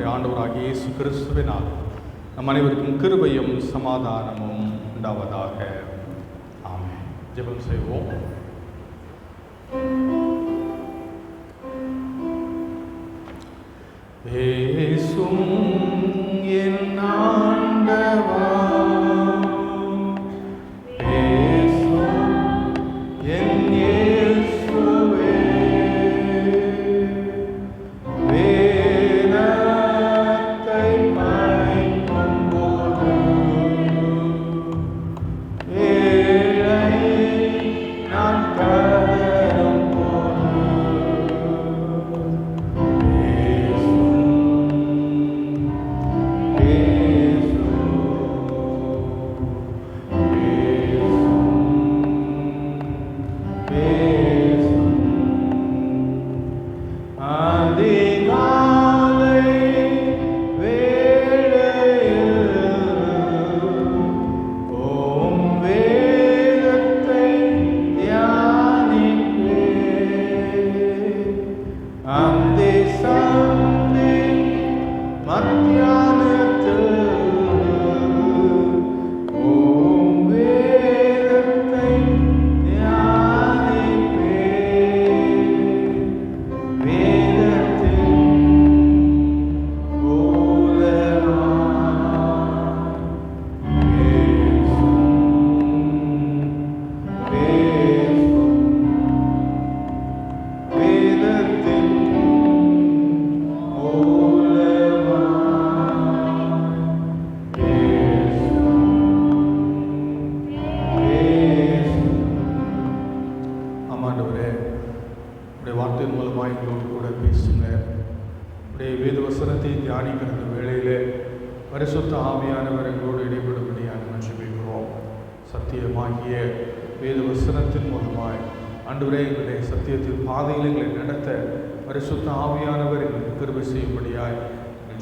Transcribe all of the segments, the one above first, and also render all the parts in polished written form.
நம்முடைய ஆண்டவராகிய இயேசு கிறிஸ்துவினால் நம் அனைவருக்கும் கிருபையும் சமாதானமும் உண்டாவதாக. ஆமென். ஜெபம் செய்வோம். பேசும் என் ஆண்டவா, பேசும் என் இயேசுவே, வேதத்தை படிக்கும் போது ஏழை நான் கதறும் போது தியானிக்கிற வேளையிலே பரிசுத்த ஆவியானவர் எங்களோடு இடைபடும்படியாக நாம் ஜெபிக்கிறோம். சத்தியமாகிய வேத வசனத்தின் மூலமாய் ஆண்டவரே எங்களுடைய சத்தியத்தின் பாதையில் எங்களை நடத்த பரிசுத்த ஆவியானவர் எங்களுக்கு கிருபை செய்யும்படியாய்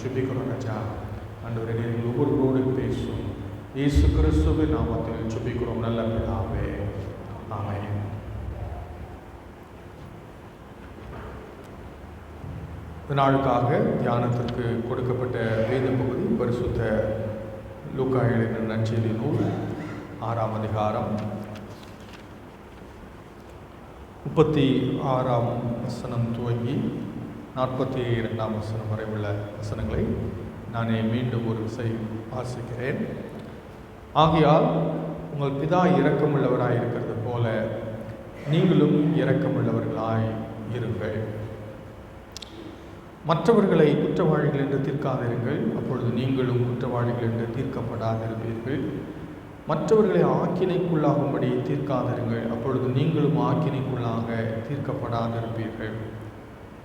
ஜெபிக்கிறோம். ராஜா ஆண்டவரே, நீங்கள் ஒவ்வொருவரோடு பேசும் இயேசு கிறிஸ்துவின் நாமத்தில் ஜெபிக்கிறோம் நல்ல பிதாவே. ஆமென். இந்த நாளுக்காக தியானத்திற்கு கொடுக்கப்பட்ட வேத பகுதி பரிசுத்த லூக்கா எழுதின நற்செய்தி நூல் 6ஆம் அதிகாரம் 36ஆம் வசனம் துவங்கி 42ஆம் வசனம் வரை உள்ள வசனங்களை நானே மீண்டும் ஒரு விசை வாசிக்கிறேன். ஆகையால் உங்கள் பிதா இரக்கமுள்ளவராய் இருக்கிறது போல நீங்களும் இரக்கமுள்ளவர்களாய் இருங்கள். மற்றவர்களை குற்றவாளிகள் என்று தீர்க்காதிருங்கள், அப்பொழுது நீங்களும் குற்றவாளிகள் என்று தீர்க்கப்படாதிருப்பீர்கள். மற்றவர்களை ஆக்கினைக்குள்ளாகும்படி தீர்க்காதிருங்கள், அப்பொழுது நீங்களும் ஆக்கினைக்குள்ளாக தீர்க்கப்படாதிருப்பீர்கள்.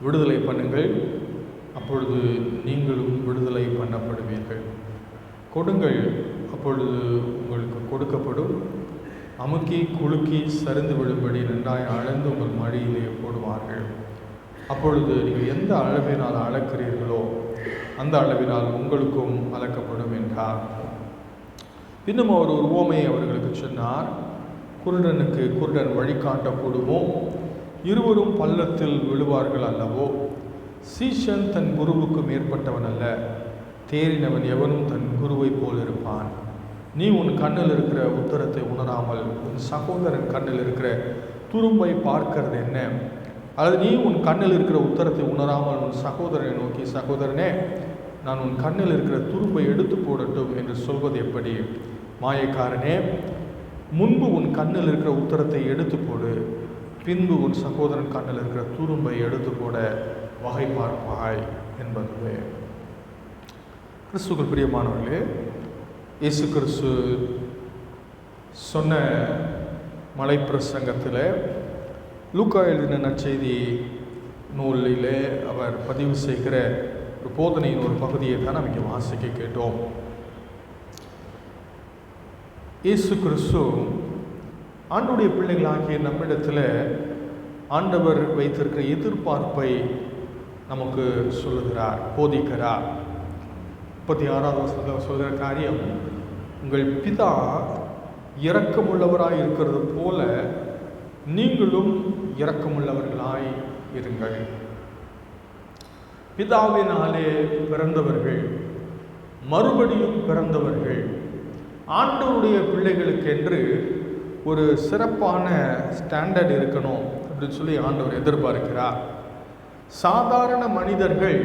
விடுதலை பண்ணுங்கள், அப்பொழுது நீங்களும் விடுதலை பண்ணப்படுவீர்கள். கொடுங்கள், அப்பொழுது உங்களுக்கு கொடுக்கப்படும். அமுக்கி குலுக்கி சரிந்து விடும்படி நன்றாய் அளந்து உங்கள் மடியிலே போடுவார்கள். அப்பொழுது நீங்கள் எந்த அளவினால் அளக்கிறீர்களோ அந்த அளவினால் உங்களுக்கும் அளக்கப்படும் என்றார். இன்னும் அவர் ஒரு உவமையை அவர்களுக்கு சொன்னார். குருடனுக்கு குருடன் வழிகாட்டக்கூடுமோ? இருவரும் பள்ளத்தில் விழுவார்கள் அல்லவோ? சீஷன் தன் குருவுக்கு மேற்பட்டவன் அல்ல, தேறினவன் எவனும் தன் குருவை போல் இருப்பான். நீ உன் கண்ணில் இருக்கிற உத்தரத்தை உணராமல் உன் சகோதரன் கண்ணில் இருக்கிற துரும்பை பார்க்கிறது என்ன? அல்லது நீ உன் கண்ணில் இருக்கிற உத்தரத்தை உணராமல் உன் சகோதரனை நோக்கி, சகோதரனே, நான் உன் கண்ணில் இருக்கிற துரும்பை எடுத்து போடட்டும் என்று சொல்வது எப்படி? மாயக்காரனே, முன்பு உன் கண்ணில் இருக்கிற உத்தரத்தை எடுத்து போடு, பின்பு உன் சகோதரன் கண்ணில் இருக்கிற துரும்பை எடுத்து போட வகை பார்ப்பாய் என்பதுவே. கிறிஸ்துவுக்குள் பிரியமானவர்களே, இயேசு கிறிஸ்து சொன்ன மலைப்பிரசங்கத்தில் லூக்கா எழுதின நற்செய்தி நூலிலே அவர் பதிவு செய்கிற ஒரு போதனையின் ஒரு பகுதியை தான் நம்ம இங்கே வாசிக்க கேட்டோம். இயேசு கிறிஸ்து ஆண்டவருடைய பிள்ளைகளாகிய நம்மிடத்தில் ஆண்டவர் வைத்திருக்கிற எதிர்பார்ப்பை நமக்கு சொல்லுகிறார், போதிக்கிறார். 36ஆவது வசனத்தில் சொல்கிற காரியம், உங்கள் பிதா இரக்கமுள்ளவராய் இருக்கிறது போல நீங்களும் இரக்கமுள்ளவர்களாய் இருங்கள். பிதாவினாலே பிறந்தவர்கள், மறுபடியும் பிறந்தவர்கள், ஆண்டவருடைய பிள்ளைகளுக்கு என்று ஒரு சிறப்பான ஸ்டாண்டர்ட் இருக்கணும் அப்படின்னு சொல்லி ஆண்டவர் எதிர்பார்க்கிறார். சாதாரண மனிதர்கள்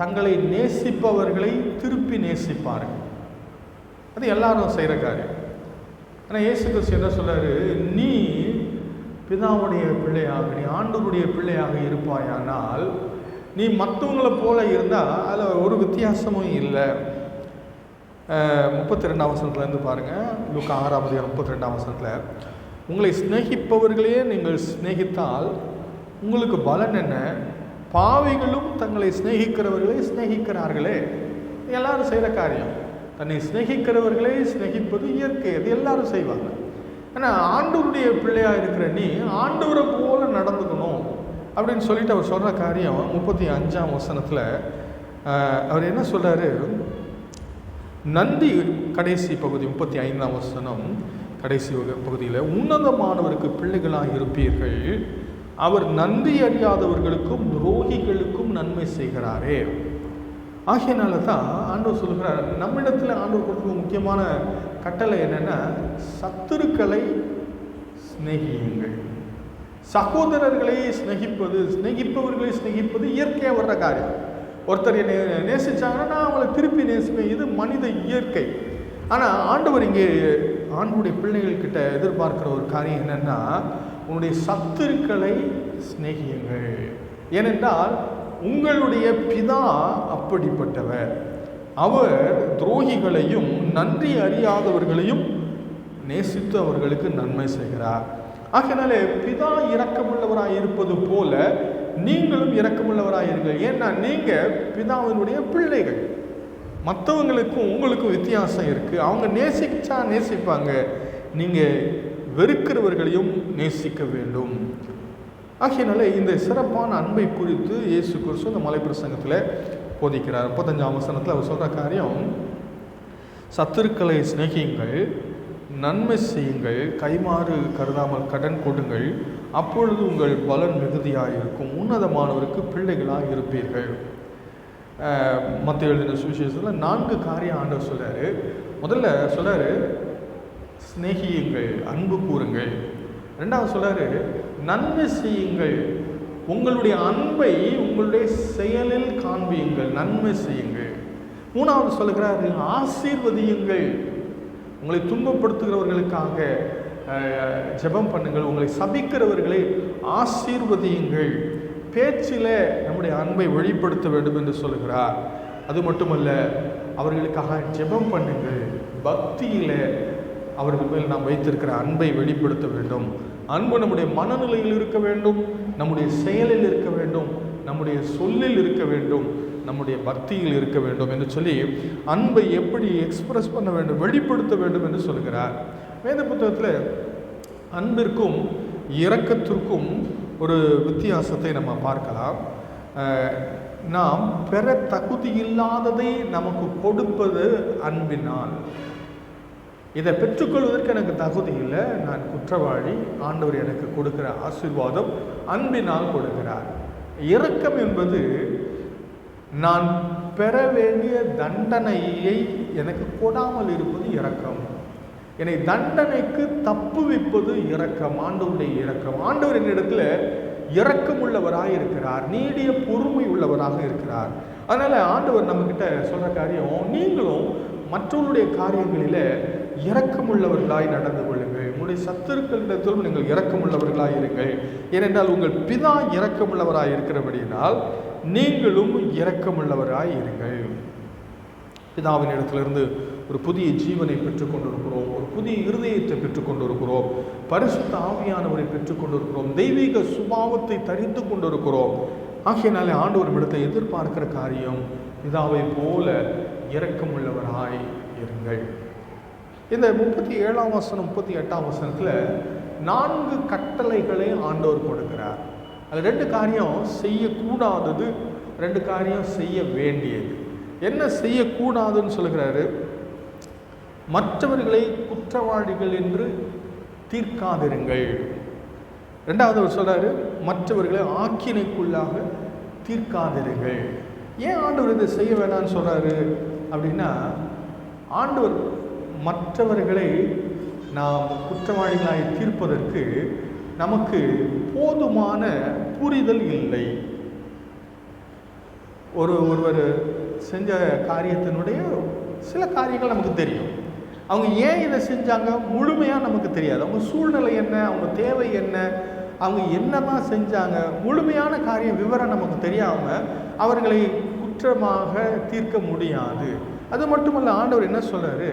தங்களை நேசிப்பவர்களை திருப்பி நேசிப்பார்கள். அது எல்லாரும் செய்கிற காரியம். ஆனால் இயேசு கிறிஸ்து என்ன சொல்றாரு, நீ பிதாவுடைய பிள்ளையாக, நீ ஆண்டவருடைய பிள்ளையாக இருப்பாயானால் நீ மற்றவங்களை போல இருந்தால் அதில் ஒரு வித்தியாசமும் இல்லை. 32ஆம் வசனத்துலேருந்து பாருங்கள். லூக்கா 6:32ஆம் வசனத்தில், உங்களை சிநேகிப்பவர்களே நீங்கள் சிநேகித்தால் உங்களுக்கு பலன் என்ன? பாவிகளும் தங்களை சிநேகிக்கிறவர்களை சிநேகிக்கிறார்களே. எல்லாரும் செய்கிற காரியம். தன்னை சிநேகிக்கிறவர்களே சிநேகிப்பது இயற்கை, அது எல்லாரும் செய்வாங்க. ஆனால் ஆண்டவருடைய பிள்ளையாக இருக்கிற நீ ஆண்டவரை போல நடந்துக்கணும் அப்படின்னு சொல்லிட்டு அவர் சொல்கிற காரியம் 35ஆம் வசனத்தில் அவர் என்ன சொல்கிறாரு, நந்தி கடைசி பகுதி 35ஆம் வசனம் கடைசி பகுதியில், உன்னதமானவருக்கு பிள்ளைகளாக இருப்பீர்கள், அவர் நன்றி அறியாதவர்களுக்கும் துரோகிகளுக்கும் நன்மை செய்கிறாரே. ஆகையினால தான் ஆண்டவர் சொல்கிறார், நம்மிடத்தில் ஆண்டவர் கொடுக்க முக்கியமான கட்டளை என்னென்னா, சத்துருக்களை சிநேகியுங்கள். சகோதரர்களை சிநேகிப்பவர்களை சிநேகிப்பது இயற்கையாக வர்ற காரியம். ஒருத்தர் என்னை நேசிச்சாங்கன்னா நான் அவளை திருப்பி நேசிப்பேன், இது மனித இயற்கை. ஆனால் ஆண்டவர் இங்கே ஆண்டவருடைய பிள்ளைகள்கிட்ட எதிர்பார்க்கிற ஒரு காரியம் என்னென்னா, உன்னுடைய சத்துருக்களை சிநேகியுங்கள். ஏனென்றால் உங்களுடைய பிதா அப்படிப்பட்டவர். அவர் துரோகிகளையும் நன்றி அறியாதவர்களையும் நேசித்து அவர்களுக்கு நன்மை செய்கிறார். ஆகையினாலே பிதா இரக்கமுள்ளவராய் இருப்பது போல நீங்களும் இரக்கமுள்ளவராய் இருங்கள். ஏன்னா நீங்கள் பிதாவினுடைய பிள்ளைகள். மற்றவங்களுக்கும் உங்களுக்கும் வித்தியாசம் இருக்குது. அவங்க நேசிச்சா நேசிப்பாங்க, நீங்கள் வெறுக்கிறவர்களையும் நேசிக்க வேண்டும். ஆகையினால இந்த சிறப்பான அன்பை குறித்து இயேசு கிறிஸ்து இந்த மலைப்பிரசங்கத்தில் போதிக்கிறார். 35ஆம் வசனத்தில் அவர் சொல்கிற காரியம், சத்துருக்களை சிநேகியுங்கள், நன்மை செய்யுங்கள், கைமாறு கருதாமல் கடன் கொடுங்கள், அப்பொழுது உங்கள் பலன் மிகுதியாக இருக்கும், உன்னதமானவருக்கு பிள்ளைகளாக இருப்பீர்கள். மத்திய எழுதின சுவிசேஷத்தில் 4 காரியம் ஆண்டவர் சொல்கிறாரு. முதல்ல சொல்கிறாரு, சிநேகியுங்கள், அன்பு கூறுங்கள். ரெண்டாவது சொல்கிறாரு, நன்மை செய்யுங்கள், உங்களுடைய அன்பை உங்களுடைய செயலில் காண்பியுங்கள், நன்மை செய்யுங்கள். மூணாவது சொல்லுகிறாரு, ஆசீர்வதியுங்கள், உங்களை துன்பப்படுத்துகிறவர்களுக்காக ஜெபம் பண்ணுங்கள், உங்களை சபிக்கிறவர்களை ஆசீர்வதியுங்கள். பேச்சில் நம்முடைய அன்பை வெளிப்படுத்த வேண்டும் என்று சொல்லுகிறார். அது மட்டுமல்ல, அவர்களுக்காக ஜெபம் பண்ணுங்கள், பக்தியில் அவர்கள் மேல் நாம் வைத்திருக்கிற அன்பை வெளிப்படுத்த வேண்டும். அன்பு நம்முடைய மனநிலையில் இருக்க வேண்டும், நம்முடைய செயலில் இருக்க வேண்டும், நம்முடைய சொல்லில் இருக்க வேண்டும், நம்முடைய பக்தியில் இருக்க வேண்டும் என்று சொல்லி அன்பை எப்படி எக்ஸ்பிரஸ் பண்ண வேண்டும், வெளிப்படுத்த வேண்டும் என்று சொல்கிறார். வேத புத்தகத்தில் அன்பிற்கும் இரக்கத்திற்கும் ஒரு வித்தியாசத்தை நம்ம பார்க்கலாம். நாம் பெற தகுதியில்லாததை நமக்கு கொடுப்பது அன்பினால். இதை பெற்றுக்கொள்வதற்கு எனக்கு தகுதி இல்லை, நான் குற்றவாளி, ஆண்டவர் எனக்கு கொடுக்கிற ஆசீர்வாதம் அன்பினால் கொடுக்கிறார். இரக்கம் என்பது நான் பெற வேண்டிய தண்டனையை எனக்கு கொடாமல் இருப்பது இரக்கம். என்னை தண்டனைக்கு தப்புவிப்பது இரக்கம், ஆண்டவருடைய இரக்கம். ஆண்டவர் என்னிடத்தில் இரக்கம் உள்ளவராக இருக்கிறார், நீடிய பொறுமை உள்ளவராக இருக்கிறார். அதனால் ஆண்டவர் நம்மக்கிட்ட சொல்கிற காரியம், நீங்களும் மற்றவருடைய காரியங்களில் இரக்கமுள்ளவர்களாய் நடந்து கொள்ளுங்கள், உங்களுடைய சத்துருக்களிடத்திலும் நீங்கள் இரக்கமுள்ளவர்களாய் இருங்கள். ஏனென்றால் உங்கள் பிதா இரக்கமுள்ளவராய் இருக்கிறபடியினால் நீங்களும் இரக்கமுள்ளவராய் இருங்கள். பிதாவின் இடத்திலிருந்து ஒரு புதிய ஜீவனை பெற்றுக்கொண்டிருக்கிறோம், ஒரு புதிய இருதயத்தை பெற்றுக்கொண்டிருக்கிறோம், பரிசுத்த ஆவியானவரை பெற்றுக்கொண்டிருக்கிறோம், தெய்வீக சுபாவத்தை தரித்து கொண்டிருக்கிறோம். ஆகையினாலே ஆண்டவர் இடத்தை எதிர்பார்க்கிற காரியம், பிதாவை போல இரக்கமுள்ளவராய் இருங்கள். இந்த 37ஆம் வசனம் 38ஆம் வசனத்தில் 4 கட்டளைகளை ஆண்டவர் கொடுக்கிறார். அது 2 காரியம் செய்யக்கூடாதது, 2 காரியம் செய்ய வேண்டியது. என்ன செய்யக்கூடாதுன்னு சொல்லுகிறாரு, மற்றவர்களை குற்றவாளிகள் என்று தீர்க்காதிருங்கள். ரெண்டாவது அவர் சொல்கிறாரு, மற்றவர்களை ஆக்கினைக்குள்ளாக தீர்க்காதிருங்கள். ஏன் ஆண்டவர் இதை செய்ய வேணாம்னு சொல்கிறாரு அப்படின்னா, ஆண்டவர் மற்றவர்களை நாம் குற்றவாளிகளாய் தீர்ப்பதற்கு நமக்கு போதுமான புரிதல் இல்லை. ஒருவர் செஞ்ச காரியத்தினுடைய சில காரியங்கள் நமக்கு தெரியும். அவங்க ஏன் இதை செஞ்சாங்க முழுமையாக நமக்கு தெரியாது. அவங்க சூழ்நிலை என்ன, அவங்க தேவை என்ன, அவங்க என்னதான் செஞ்சாங்க, முழுமையான காரிய விவரம் நமக்கு தெரியாமல் அவர்களை குற்றமாக தீர்க்க முடியாது. அது மட்டுமல்ல, ஆண்டவர் என்ன சொல்றாரு,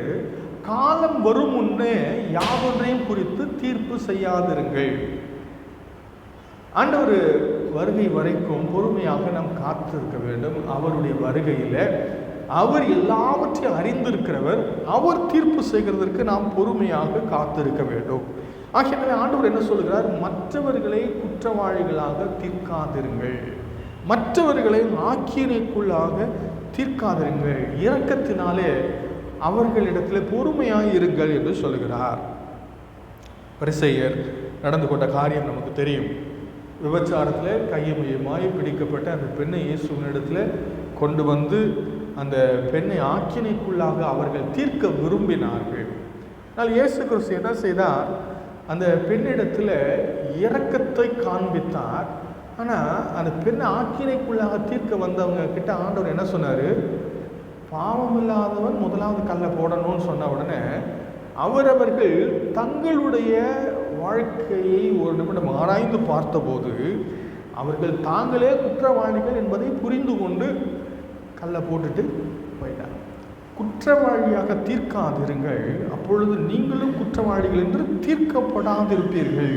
காலம் வரும் முன்னே யாவொன்றையும் குறித்து தீர்ப்பு செய்யாதிருங்கள். ஆண்டவர் வருகை வரைக்கும் பொறுமையாக நாம் காத்திருக்க வேண்டும். அவருடைய வருகையில் அவர் எல்லாவற்றையும் அறிந்திருக்கிறவர். அவர் தீர்ப்பு செய்கிறதற்கு நாம் பொறுமையாக காத்திருக்க வேண்டும். ஆகிய ஆண்டவர் என்ன சொல்கிறார், மற்றவர்களை குற்றவாளிகளாக தீர்க்காதிருங்கள், மற்றவர்களை ஆக்கினைக்குள்ளாக தீர்க்காதிருங்கள், இரக்கத்தினாலே அவர்களிடத்தில் பொறுமையாக இருங்கள் என்று சொல்கிறார். பரிசேயர் நடந்து கொண்ட காரியம் நமக்கு தெரியும். விபச்சாரத்தில் கையமையமாய் பிடிக்கப்பட்ட அந்த பெண்ணை இயேசுவினிடத்தில் கொண்டு வந்து அந்த பெண்ணை ஆக்கினைக்குள்ளாக அவர்கள் தீர்க்க விரும்பினார்கள். ஆனால் இயேசு கிறிஸ்து என்ன செய்தார், அந்த பெண்ணிடத்தில் இரக்கத்தை காண்பித்தார். ஆனால் அந்த பெண்ணை ஆக்கினைக்குள்ளாக தீர்க்க வந்தவங்க கிட்ட ஆண்டவர் என்ன சொன்னார், பாவம் இல்லாதவன் முதலாவது கல்லை போடணும்னு சொன்ன உடனே அவரவர்கள் தங்களுடைய வாழ்க்கையை ஒரு நிமிடம் ஆராய்ந்து பார்த்தபோது அவர்கள் தாங்களே குற்றவாளிகள் என்பதை புரிந்து கொண்டு கல்லை போட்டுட்டு போயிட்டார். குற்றவாளியாக தீர்க்காதிருங்கள், அப்பொழுது நீங்களும் குற்றவாளிகள் என்று தீர்க்கப்படாதிருப்பீர்கள்.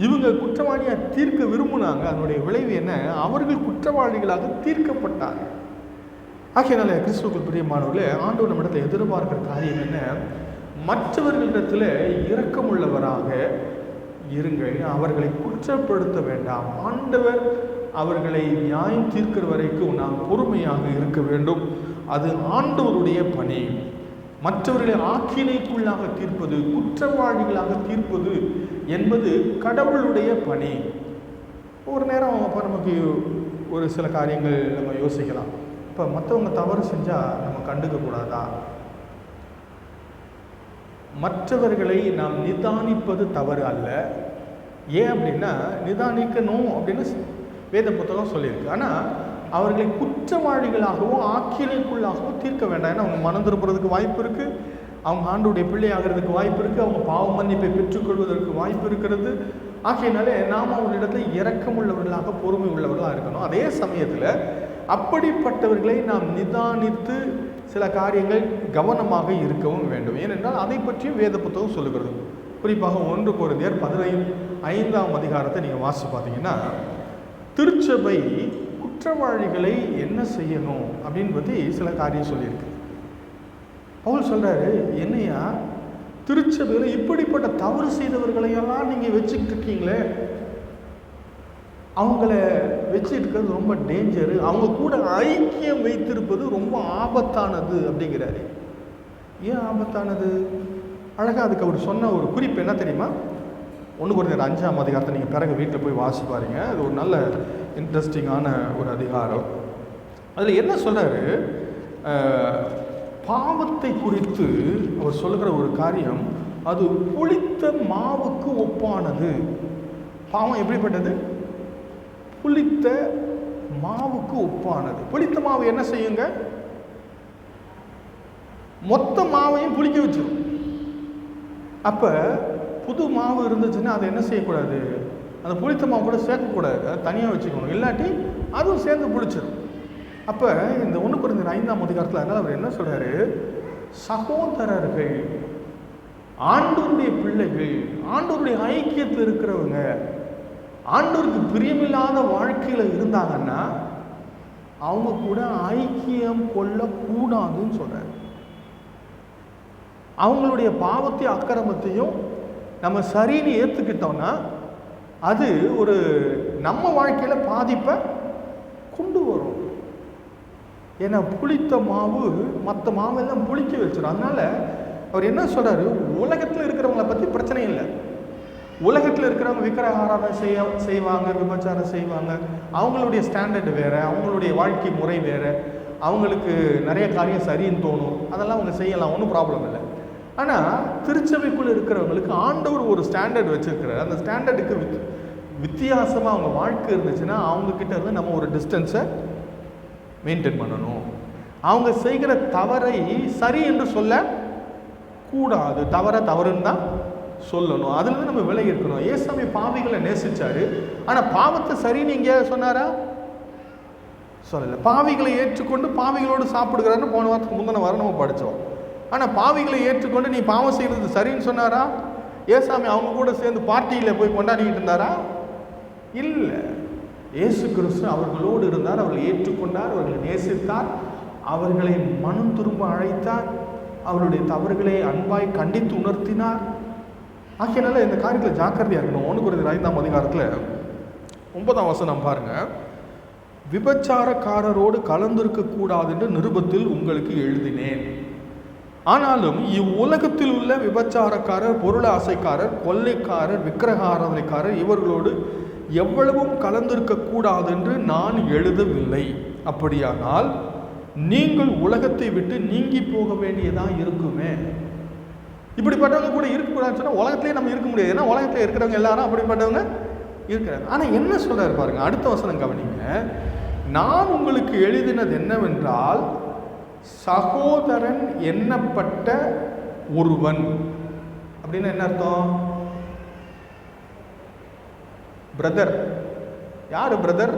இவங்க குற்றவாளியாக தீர்க்க விரும்பினாங்க. அதனுடைய விளைவு என்ன, அவர்கள் குற்றவாளிகளாக தீர்க்கப்பட்டாங்க. ஆகையினால கிறிஸ்துவுக்குள் பிரியமானவர்களே, ஆண்டவர் நம்மிடத்தில் எதிர்பார்க்கிற காரியம் என்ன, மற்றவர்களிடத்தில் இரக்கமுள்ளவராக இருங்கள், அவர்களை குற்றப்படுத்த வேண்டாம். ஆண்டவர் அவர்களை நியாயம் தீர்க்கிற வரைக்கும் நாம் பொறுமையாக இருக்க வேண்டும். அது ஆண்டவருடைய பணி. மற்றவர்களை ஆக்கினைக்குள்ளாக தீர்ப்பது, குற்றவாளிகளாக தீர்ப்பது என்பது கடவுளுடைய பணி. ஒரு நேரம் அப்போ நமக்கு ஒரு சில காரியங்கள் நம்ம யோசிக்கலாம். இப்போ மற்றவங்க தவறு செஞ்சால் நம்ம கண்டுக்க கூடாதா? மற்றவர்களை நாம் நிதானிப்பது தவறு அல்ல. ஏன் அப்படின்னா, நிதானிக்கணும் அப்படின்னு வேத புத்தகம் சொல்லியிருக்கு. ஆனால் அவர்களை குற்றவாளிகளாகவோ ஆக்கினைக்குள்ளாகவோ தீர்க்க வேண்டாம். ஏன்னா அவங்க மனம் திருப்புறதுக்கு வாய்ப்பு இருக்குது, அவங்க ஆண்டவருடைய பிள்ளையாகிறதுக்கு வாய்ப்பு இருக்குது, அவங்க பாவ மன்னிப்பை பெற்றுக்கொள்வதற்கு வாய்ப்பு இருக்கிறது. ஆகையினாலே நாம் அவர்களிடத்தில் இரக்கமுள்ளவர்களாக பொறுமை உள்ளவர்களாக இருக்கணும். அதே சமயத்தில் அப்படிப்பட்டவர்களை நாம் நிதானித்து சில காரியங்கள் கவனமாக இருக்கவும் வேண்டும். ஏனென்றால் அதை பற்றியும் வேத புத்தகம் சொல்லுகிறது. குறிப்பாக 1 கொரிந்தியர் 15ஆம் அதிகாரத்தை நீங்கள் வாசி பார்த்தீங்கன்னா, திருச்சபை குற்றவாளிகளை என்ன செய்யணும் அப்படின்னு பற்றி சில காரியம் சொல்லியிருக்கு. பவுல் சொல்கிறாரு, என்னையா திருச்சபையில் இப்படிப்பட்ட தவறு செய்தவர்களையெல்லாம் நீங்கள் வச்சுக்கிட்டு இருக்கீங்களே, அவங்கள வச்சுருக்கிறது ரொம்ப டேஞ்சரு, அவங்க கூட ஐக்கியம் வைத்திருப்பது ரொம்ப ஆபத்தானது அப்படிங்கிறாரு. ஏன் ஆபத்தானது? அழகாக அதுக்கு அவர் சொன்ன ஒரு குறிப்பு என்ன தெரியுமா? 1 கொரிந்தியர் 5ஆம் அதிகாரத்தை நீங்கள் பிறகு வீட்டில் போய் வாசி பாருங்க. அது ஒரு நல்ல இன்ட்ரெஸ்டிங்கான ஒரு அதிகாரம். அதில் என்ன சொல்கிறாரு, பாவத்தை குறித்து அவர் சொல்லுகிற ஒரு காரியம், அது புளித்த மாவுக்கு ஒப்பானது. பாவம் எப்படிப்பட்டது? புளித்த மாவுக்கு ஒப்பானது. புளித்த மாவு என்ன செய்யுங்க? மொத்த மாவையும் புளிக்க வச்சிடும். அப்போ புது மாவு இருந்துச்சுன்னா அதை என்ன செய்யக்கூடாது, அந்த புளித்த மாவு கூட சேர்க்கக்கூடாது, அதை தனியாக வச்சுக்கணும், இல்லாட்டி அதுவும் சேர்ந்து புளிச்சிடும். அப்போ இந்த 1 கொரிந்தியர் 5ஆம் அதிகாரத்தில் அதனால் அவர் என்ன சொல்கிறாரு, சகோதரர்கள், ஆண்டவருடைய பிள்ளைகள், ஆண்டவருடைய ஐக்கியத்தில் இருக்கிறவங்க, ஆண்டவருக்கு பிரியமில்லாத வாழ்க்கையில் இருந்தாங்கன்னா அவங்க கூட ஐக்கியம் கொள்ளக்கூடாதுன்னு சொல்கிறார். அவங்களுடைய பாவத்தையும் அக்கிரமத்தையும் நம்ம சரின்னு ஏற்றுக்கிட்டோம்னா அது ஒரு நம்ம வாழ்க்கையில் பாதிப்பை கொண்டு வரும். ஏன்னா புளித்த மாவு மற்ற மாவெல்லாம் புளிக்க வச்சிடும். அதனால் அவர் என்ன சொல்கிறாரு, உலகத்தில் இருக்கிறவங்களை பற்றி பிரச்சனை இல்லை, உலகத்தில் இருக்கிறவங்க விக்கிரக ஆராதனை செய்வாங்க, விபச்சாரம் செய்வாங்க. அவங்களுடைய ஸ்டாண்டர்டு வேறு, அவங்களுடைய வாழ்க்கை முறை வேறு, அவங்களுக்கு நிறைய காரியம் சரின்னு தோணும், அதெல்லாம் அவங்க செய்யலாம், ஒன்றும் ப்ராப்ளம் இல்லை. ஆனால் திருச்சபைக்குள்ளே இருக்கிறவங்களுக்கு ஆண்டவர் ஒரு ஸ்டாண்டர்ட் வச்சுருக்கிறார். அந்த ஸ்டாண்டர்டுக்கு வித்தியாசமாக அவங்க வாழ்க்கை இருந்துச்சுன்னா அவங்கக்கிட்ட இருந்து நம்ம ஒரு டிஸ்டன்ஸை மெயின்டைன் பண்ணணும். அவங்க செய்கிற தவறை சரி என்று சொல்ல கூடாது, தவறுன்னு தான் சொல்லணும். அதுலேருந்து நம்ம விலகி இருக்கணும். ஏசாமி பாவிகளை நேசிச்சாரு, ஆனால் பாவத்தை சரின்னு இங்கே சொன்னாரா? சொல்லலை. பாவிகளை ஏற்றுக்கொண்டு பாவிகளோடு சாப்பிடுகிறாருன்னு போன வாரத்துக்கு முந்தின வாரம் நம்ம படித்தோம். ஆனால் பாவிகளை ஏற்றுக்கொண்டு நீ பாவம் செய்கிறது சரின்னு சொன்னாரா? ஏசாமி அவங்க கூட சேர்ந்து பார்ட்டியில் போய் கொண்டாடிக்கிட்டு இருந்தாரா? இல்லை. இயேசு கிறிஸ்து அவர்களோடு இருந்தார், அவர்களை ஏற்றுக்கொண்டார், அவர்களை நேசித்தார், அவர்களை மனம் திரும்ப அழைத்தார், அவருடைய தவறுகளை அன்பாய் கண்டித்து உணர்த்தினார். ஆகையினால இந்த காரியத்தில் ஜாக்கிரதையாக இருக்கணும். 1 Corinthians 5ஆம் அதிகாரத்தில் 9ஆம் வசனம் பாருங்க. விபச்சாரக்காரரோடு கலந்திருக்க கூடாது என்று நிருபத்தில் உங்களுக்கு எழுதினேன். ஆனாலும் இவ்வுலகத்தில் உள்ள விபச்சாரக்காரர், பொருள் ஆசைக்காரர், கொள்ளைக்காரர், விக்கிரக ஆராதனைக்காரர் இவர்களோடு எவ்வளவும் கலந்திருக்க கூடாது என்று நான் எழுதவில்லை. அப்படியானால் நீங்கள் உலகத்தை விட்டு நீங்கி போக வேண்டியதா இருக்குமே. இப்படிப்பட்டவங்க கூட இருக்கக்கூடாதுன்னு சொன்னால் உலகத்திலே நம்ம இருக்க முடியாது. ஏன்னா உலகத்தில் இருக்கிறவங்க எல்லாரும் அப்படிப்பட்டவங்க இருக்கிறாங்க. ஆனால் என்ன சொல்றாரு பாருங்க, அடுத்த வசனம் கவனிங்க. நான் உங்களுக்கு எழுதினது என்னவென்றால், சகோதரன் எண்ணப்பட்ட ஒருவன். அப்படின்னு என்ன அர்த்தம்? பிரதர். யாரு பிரதர்?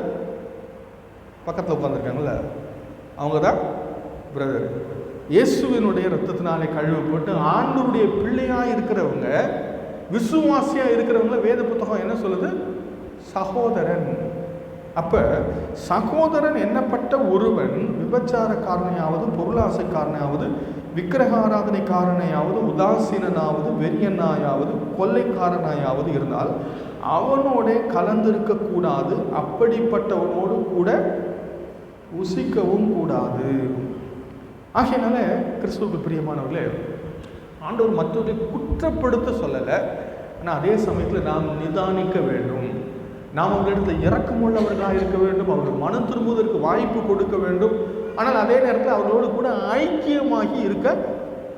பக்கத்தில் உட்காந்துருக்காங்கல்ல, அவங்க தான் பிரதர். இயேசுவினுடைய ரத்தத்தினாலே கழுவப்பட்டு ஆண்டவருடைய பிள்ளையாக இருக்கிறவங்க, விசுவாசியாக இருக்கிறவங்கள வேத புத்தகம் என்ன சொல்லுது? சகோதரன். அப்போ சகோதரன் எண்ணப்பட்ட ஒருவன் விபச்சாரக்காரனையாவது, பொருளாசைக்காரனையாவது, விக்கிரக ஆராதனைக்காரனையாவது, உதாசீனாவது, வெறியனாயாவது, கொள்ளைக்காரனாயாவது இருந்தால் அவனோட கலந்திருக்க கூடாது, அப்படிப்பட்டவனோடு கூட உசிக்கவும் கூடாது. ஆகையினால கிறிஸ்துவுக்கு பிரியமானவர்களே, ஆண்டவர் மற்றவர்களை குற்றப்படுத்த சொல்லலை, ஆனால் அதே சமயத்தில் நாம் நிதானிக்க வேண்டும். நாம் அவர்களிடத்தில் இரக்கமுள்ளவர்களாக இருக்க வேண்டும், அவர்கள் மனம் திரும்புவதற்கு வாய்ப்பு கொடுக்க வேண்டும். ஆனால் அதே நேரத்தில் அவர்களோடு கூட ஐக்கியமாகி இருக்க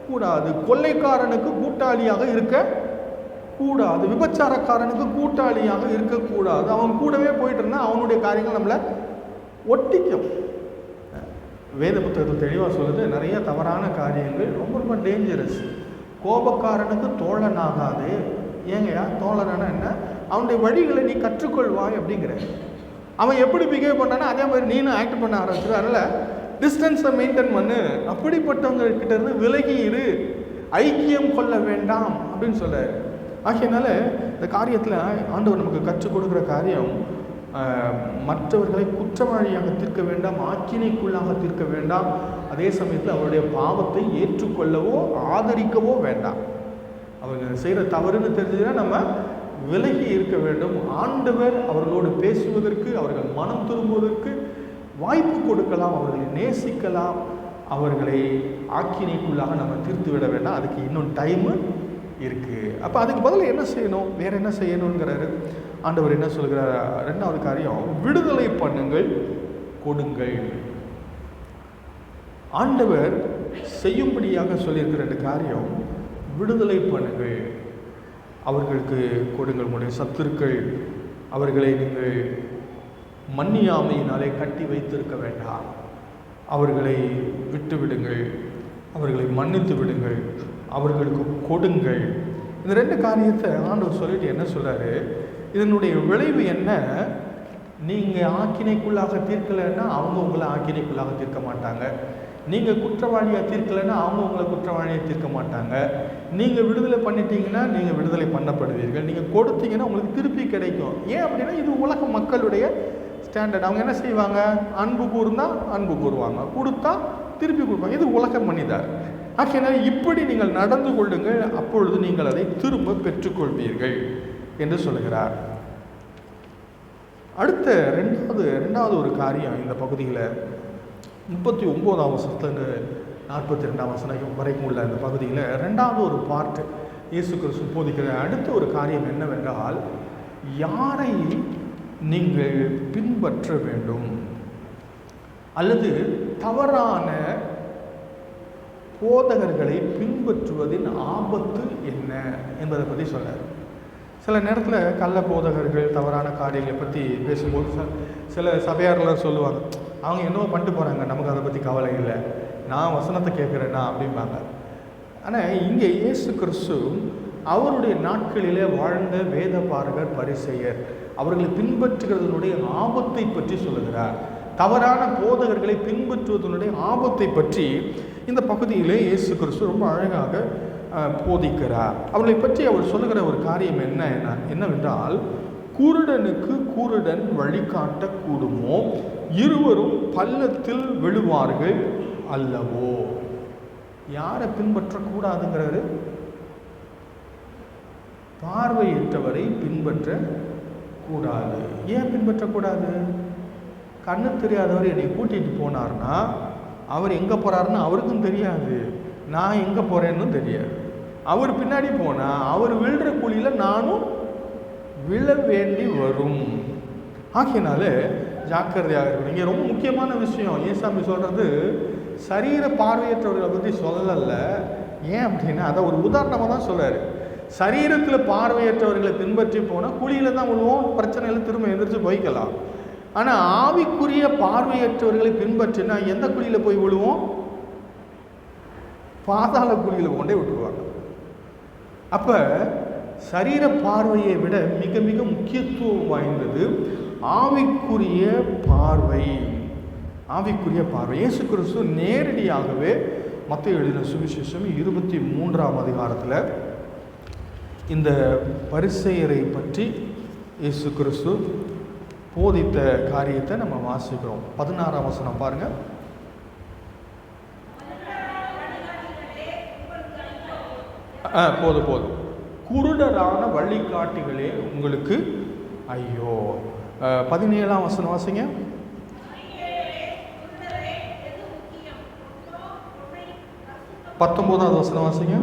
கூடாது. கொள்ளைக்காரனுக்கு கூட்டாளியாக இருக்க கூடாது, விபச்சாரக்காரனுக்கு கூட்டாளியாக இருக்கக்கூடாது. அவன் கூடவே போயிட்டு இருந்தால் அவனுடைய காரியங்கள் நம்மளை ஒட்டிக்கும். வேத புத்தகத்தில் தெளிவாக சொல்லுது, நிறைய தவறான காரியங்கள் ரொம்ப ரொம்ப டேஞ்சரஸ். கோபக்காரனுக்கு தோழனாகாது. ஏங்கயா தோழனானா என்ன? அவனுடைய வழிகளை நீ கற்றுக்கொள்வாய் அப்படிங்கிற. அவன் எப்படி பிஹேவ் பண்ணானா அதே மாதிரி நீனும் ஆக்ட் பண்ண ஆரம்பிச்சிரு. அதனால் டிஸ்டன்ஸை மெயின்டைன் பண்ணு, அப்படிப்பட்டவங்கக்கிட்ட இருந்து விலகி இரு, ஐக்கியம் கொள்ள வேண்டாம் அப்படின்னு சொல்கிறார். ஆகையினால இந்த காரியத்தில் ஆண்டவர் நமக்கு கற்றுக் கொடுக்குற காரியம், மற்றவர்களை குற்றவாளியாக தீர்க்க வேண்டாம், ஆக்கினைக்குள்ளாக தீர்க்க வேண்டாம். அதே சமயத்தில் அவருடைய பாவத்தை ஏற்றுக்கொள்ளவோ ஆதரிக்கவோ வேண்டாம். அவங்க செய்கிற தவறுன்னு தெரிஞ்சுன்னா நம்ம விலகி இருக்க வேண்டும். ஆண்டவர் அவர்களோடு பேசுவதற்கு, அவர்கள் மனம் திரும்புவதற்கு வாய்ப்பு கொடுக்கலாம், அவர்களை நேசிக்கலாம். அவர்களை ஆக்கினைக்குள்ளாக நம்ம தீர்த்து விட வேண்டாம். அதுக்கு இன்னும் டைமு இருக்குது. அப்போ அதுக்கு பதில் என்ன செய்யணும், வேற என்ன செய்யணுங்கிறாரு ஆண்டவர். என்ன சொல்கிறார்? 2வது காரியம், விடுதலை பண்ணுங்கள், கொடுங்கள். ஆண்டவர் செய்யும்படியாக சொல்லியிருக்கிற 2 காரியம், விடுதலை பண்ணுங்கள், அவர்களுக்கு கொடுங்கள். உங்களுடைய சத்துருக்கள், அவர்களை நீங்கள் மன்னியாமையினாலே கட்டி வைத்திருக்க வேண்டாம், அவர்களை விட்டு விடுங்கள், அவர்களை மன்னித்து விடுங்கள், அவர்களுக்கு கொடுங்கள். இந்த 2 காரியத்தை ஆண்டவர் சொல்லிட்டு என்ன சொல்கிறாரு, இதனுடைய விளைவு என்ன? நீங்கள் ஆக்கினைக்குள்ளாக தீர்க்கலைன்னா அவங்க உங்களை ஆக்கினைக்குள்ளாக தீர்க்க மாட்டாங்க. நீங்கள் குற்றவாளியாக தீர்க்கலைன்னா அவங்க உங்களை குற்றவாளியாக தீர்க்க மாட்டாங்க. நீங்கள் விடுதலை பண்ணிட்டீங்கன்னா நீங்கள் விடுதலை பண்ணப்படுவீர்கள். நீங்கள் கொடுத்தீங்கன்னா உங்களுக்கு திருப்பி கிடைக்கும். ஏன் அப்படின்னா இது உலக மக்களுடைய ஸ்டாண்டர்ட். அவங்க என்ன செய்வாங்க? அன்பு கூர்ந்தால் அன்பு கூறுவாங்க, கொடுத்தா திருப்பி கொடுப்பாங்க. இது உலக மனிதர். ஆகையினால் இப்படி நீங்கள் நடந்து கொள்ளுங்கள், அப்பொழுது நீங்கள் அதை திரும்ப பெற்றுக்கொள்வீர்கள் என்று சொல்லுகிறார். அடுத்த ரெண்டாவது ஒரு காரியம் இந்த பகுதியில் 39ஆம் வசனத்துலேருந்து 42ஆம் வசனம் வரைக்கும் உள்ள இந்த பகுதியில் 2வது ஒரு பார்ட்டு, இயேசு கிறிஸ்து போதிக்கிற அடுத்த ஒரு காரியம் என்னவென்றால், யாரை நீங்கள் பின்பற்ற வேண்டும் அல்லது தவறான போதகர்களை பின்பற்றுவதின் ஆபத்து என்ன என்பதை பற்றி சொல்றார். சில நேரத்தில் கள்ள போதகர்கள் தவறான காரியங்களை பற்றி பேசும்போது சில சபையாரெல்லாம் சொல்லுவாங்க, அவங்க என்னவோ பண்ணிட்டு போகிறாங்க, நமக்கு அதை பற்றி கவலை இல்லை, நான் வசனத்தை கேட்குறேன்னா அப்படிம்பாங்க. ஆனால் இங்கே இயேசு கிறிஸ்து அவருடைய நாட்களிலே வாழ்ந்த வேத பாரகர் பரிசேயர் அவர்களை பின்பற்றுகிறதனுடைய ஆபத்தை பற்றி சொல்லுகிறார். தவறான போதகர்களை பின்பற்றுவதனுடைய ஆபத்தை பற்றி இந்த பகுதியிலே இயேசு கிறிஸ்து ரொம்ப அழகாக போதிக்கிறார். அவர்களை பற்றி அவர் சொல்லுகிற ஒரு காரியம் என்னவென்றால், குருடனுக்கு குருடன் வழிகாட்ட கூடுமோ, இருவரும் பள்ளத்தில் விழுவார்கள் அல்லவோ. யாரை பின்பற்றக்கூடாதுங்கிறாரு? பார்வையற்றவரை பின்பற்ற கூடாது. ஏன் பின்பற்றக்கூடாது? கண்ணு தெரியாதவர் என்னை கூட்டிகிட்டு போனார்னா அவர் எங்கே போகிறாருன்னு அவருக்கும் தெரியாது, நான் எங்கே போகிறேன்னு தெரியாது. அவர் பின்னாடி போனால் அவர் விழுற குழியில் நானும் விழ வேண்டி வரும். ஆகையினால ஜாக்கிரதையாக இருக்கணும். இங்கே ரொம்ப முக்கியமான விஷயம் ஏசாமி சொல்கிறது சரீர பார்வையற்றவர்களை பற்றி சொல்லலை. ஏன் அப்படின்னா அதை ஒரு உதாரணமாக தான் சொல்கிறார். சரீரத்தில் பார்வையற்றவர்களை பின்பற்றி போனால் குழியில் தான் விழுவோம், பிரச்சனையில் திரும்ப எந்திரிச்சு போய்க்கலாம். ஆனால் ஆவிக்குரிய பார்வையற்றவர்களை பின்பற்றினா எந்த குழியில் போய் விழுவோம்? பாதாள குழியில் கொண்டே விட்டுருவாங்க. அப்போ சரீர பார்வையை விட மிக மிக முக்கியத்துவம் வாய்ந்தது ஆவிக்குரிய பார்வை. ஆவிக்குரிய பார்வை இயேசு கிறிஸ்து நேரடியாகவே மத்தேயு எழுதின சுவிசேஷம் 23ஆம் அதிகாரத்தில் இந்த பரிசேயரை பற்றி இயேசு கிறிஸ்து போதித்த காரியத்தை நம்ம வாசிக்கிறோம். 16ஆம் வசனம் பாருங்க. போதும். குருடரான வழிகாட்டிகளே உங்களுக்கு ஐயோ. 17ஆம் வசனம் வாசிங்க. பத்தொன்பதாவது வசனம் வாசிங்க.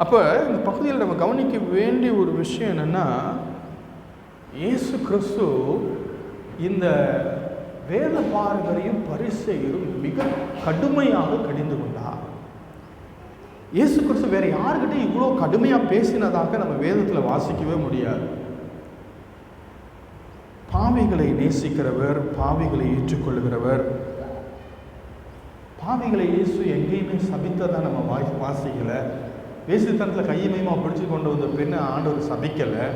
அப்போ இந்த பகுதியில் நம்ம கவனிக்க வேண்டிய ஒரு விஷயம் என்னென்னா, இயேசு கிறிஸ்து இந்த வேத பாரகரையும் பரிசேயரும் மிக கடுமையாக கடிந்து கொண்டார். இயேசு கிறிஸ்து வேற யாருக்கிட்ட இவ்வளோ கடுமையாக பேசினதாக நம்ம வேதத்தில் வாசிக்கவே முடியாது. பாவிகளை நேசிக்கிறவர், பாவிகளை ஏற்றுக்கொள்கிறவர். பாவிகளை இயேசு எங்கேயுமே சபித்ததான் நம்ம வாசிக்கலை. வேசித்தனத்தில் கையமையமாக பிடிச்சி கொண்டு வந்த பெண்ணை ஆண்டவர் சபிக்கலை.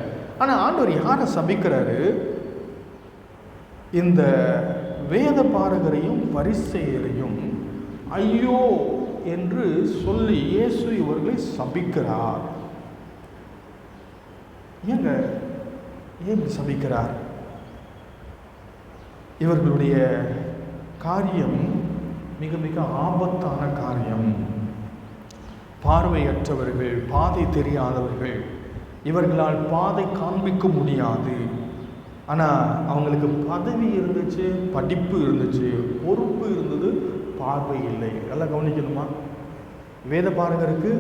ஆனால் ஆண்டவர் யாரை சபிக்கிறாரு? இந்த வேத பாரகரையும் பரிசேயரையும் ஐயோ என்று சொல்லி இயேசு இவர்களை சபிக்கிறார். ஏன் சபிக்கிறார்? இவர்களுடைய காரியம் மிக மிக ஆபத்தான காரியம். பார்வையற்றவர்கள், பாதை தெரியாதவர்கள், இவர்களால் பாதை காண்பிக்க முடியாது. ஆனால் அவங்களுக்கு பதவி இருந்துச்சு, படிப்பு இருந்துச்சு, பொறுப்பு இருந்தது, பார்வை இல்லை. எல்லாம் கவனிக்கணுமா? வேத பாரகருக்கு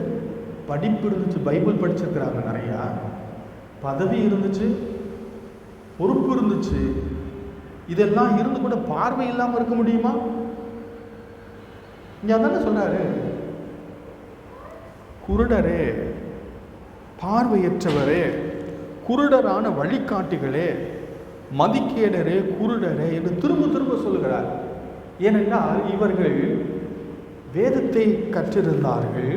படிப்பு இருந்துச்சு, பைபிள் படிச்சிருக்கிறாங்க நிறையா, பதவி இருந்துச்சு, பொறுப்பு இருந்துச்சு. இதெல்லாம் இருந்து கூட பார்வை இல்லாமல் இருக்க முடியுமா? இங்கே அதானே சொல்றாரு, குருடரே, பார்வையற்றவரே, குருடரான வழிகாட்டிகளே, மதிக்கேடரே, குருடரே என்று திரும்ப திரும்ப சொல்லுகிறார். ஏனென்றால் இவர்கள் வேதத்தை கற்றிருந்தார்கள்,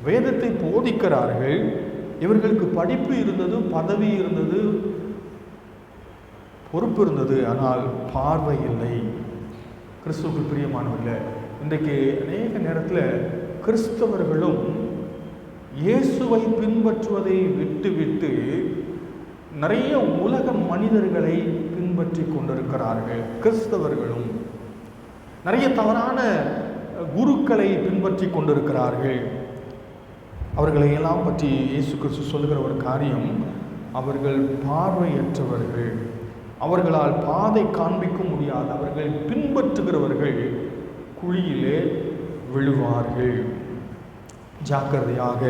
வேதத்தை போதிக்கிறார்கள், இவர்களுக்கு படிப்பு இருந்தது, பதவி இருந்தது, பொறுப்பு இருந்தது, ஆனால் பார்வை இல்லை. கிறிஸ்துவுக்கு பிரியமானவர்களே, இன்றைக்கு அநேக நேரத்தில் கிறிஸ்தவர்களும் இயேசுவை பின்பற்றுவதை விட்டு நிறைய உலக மனிதர்களை பின்பற்றி கொண்டிருக்கிறார்கள். கிறிஸ்தவர்களும் நிறைய தவறான குருக்களை பின்பற்றி கொண்டிருக்கிறார்கள். அவர்களை எல்லாம் பற்றி இயேசு கிறிஸ்து சொல்லுகிற ஒரு காரியம், அவர்கள் பார்வையற்றவர்கள். அவர்களால் பாதை காண்பிக்க முடியாது. அவர்கள் பின்பற்றுகிறவர்கள் குழியிலே விழுவார்கள். ஜாக்கிரதையாக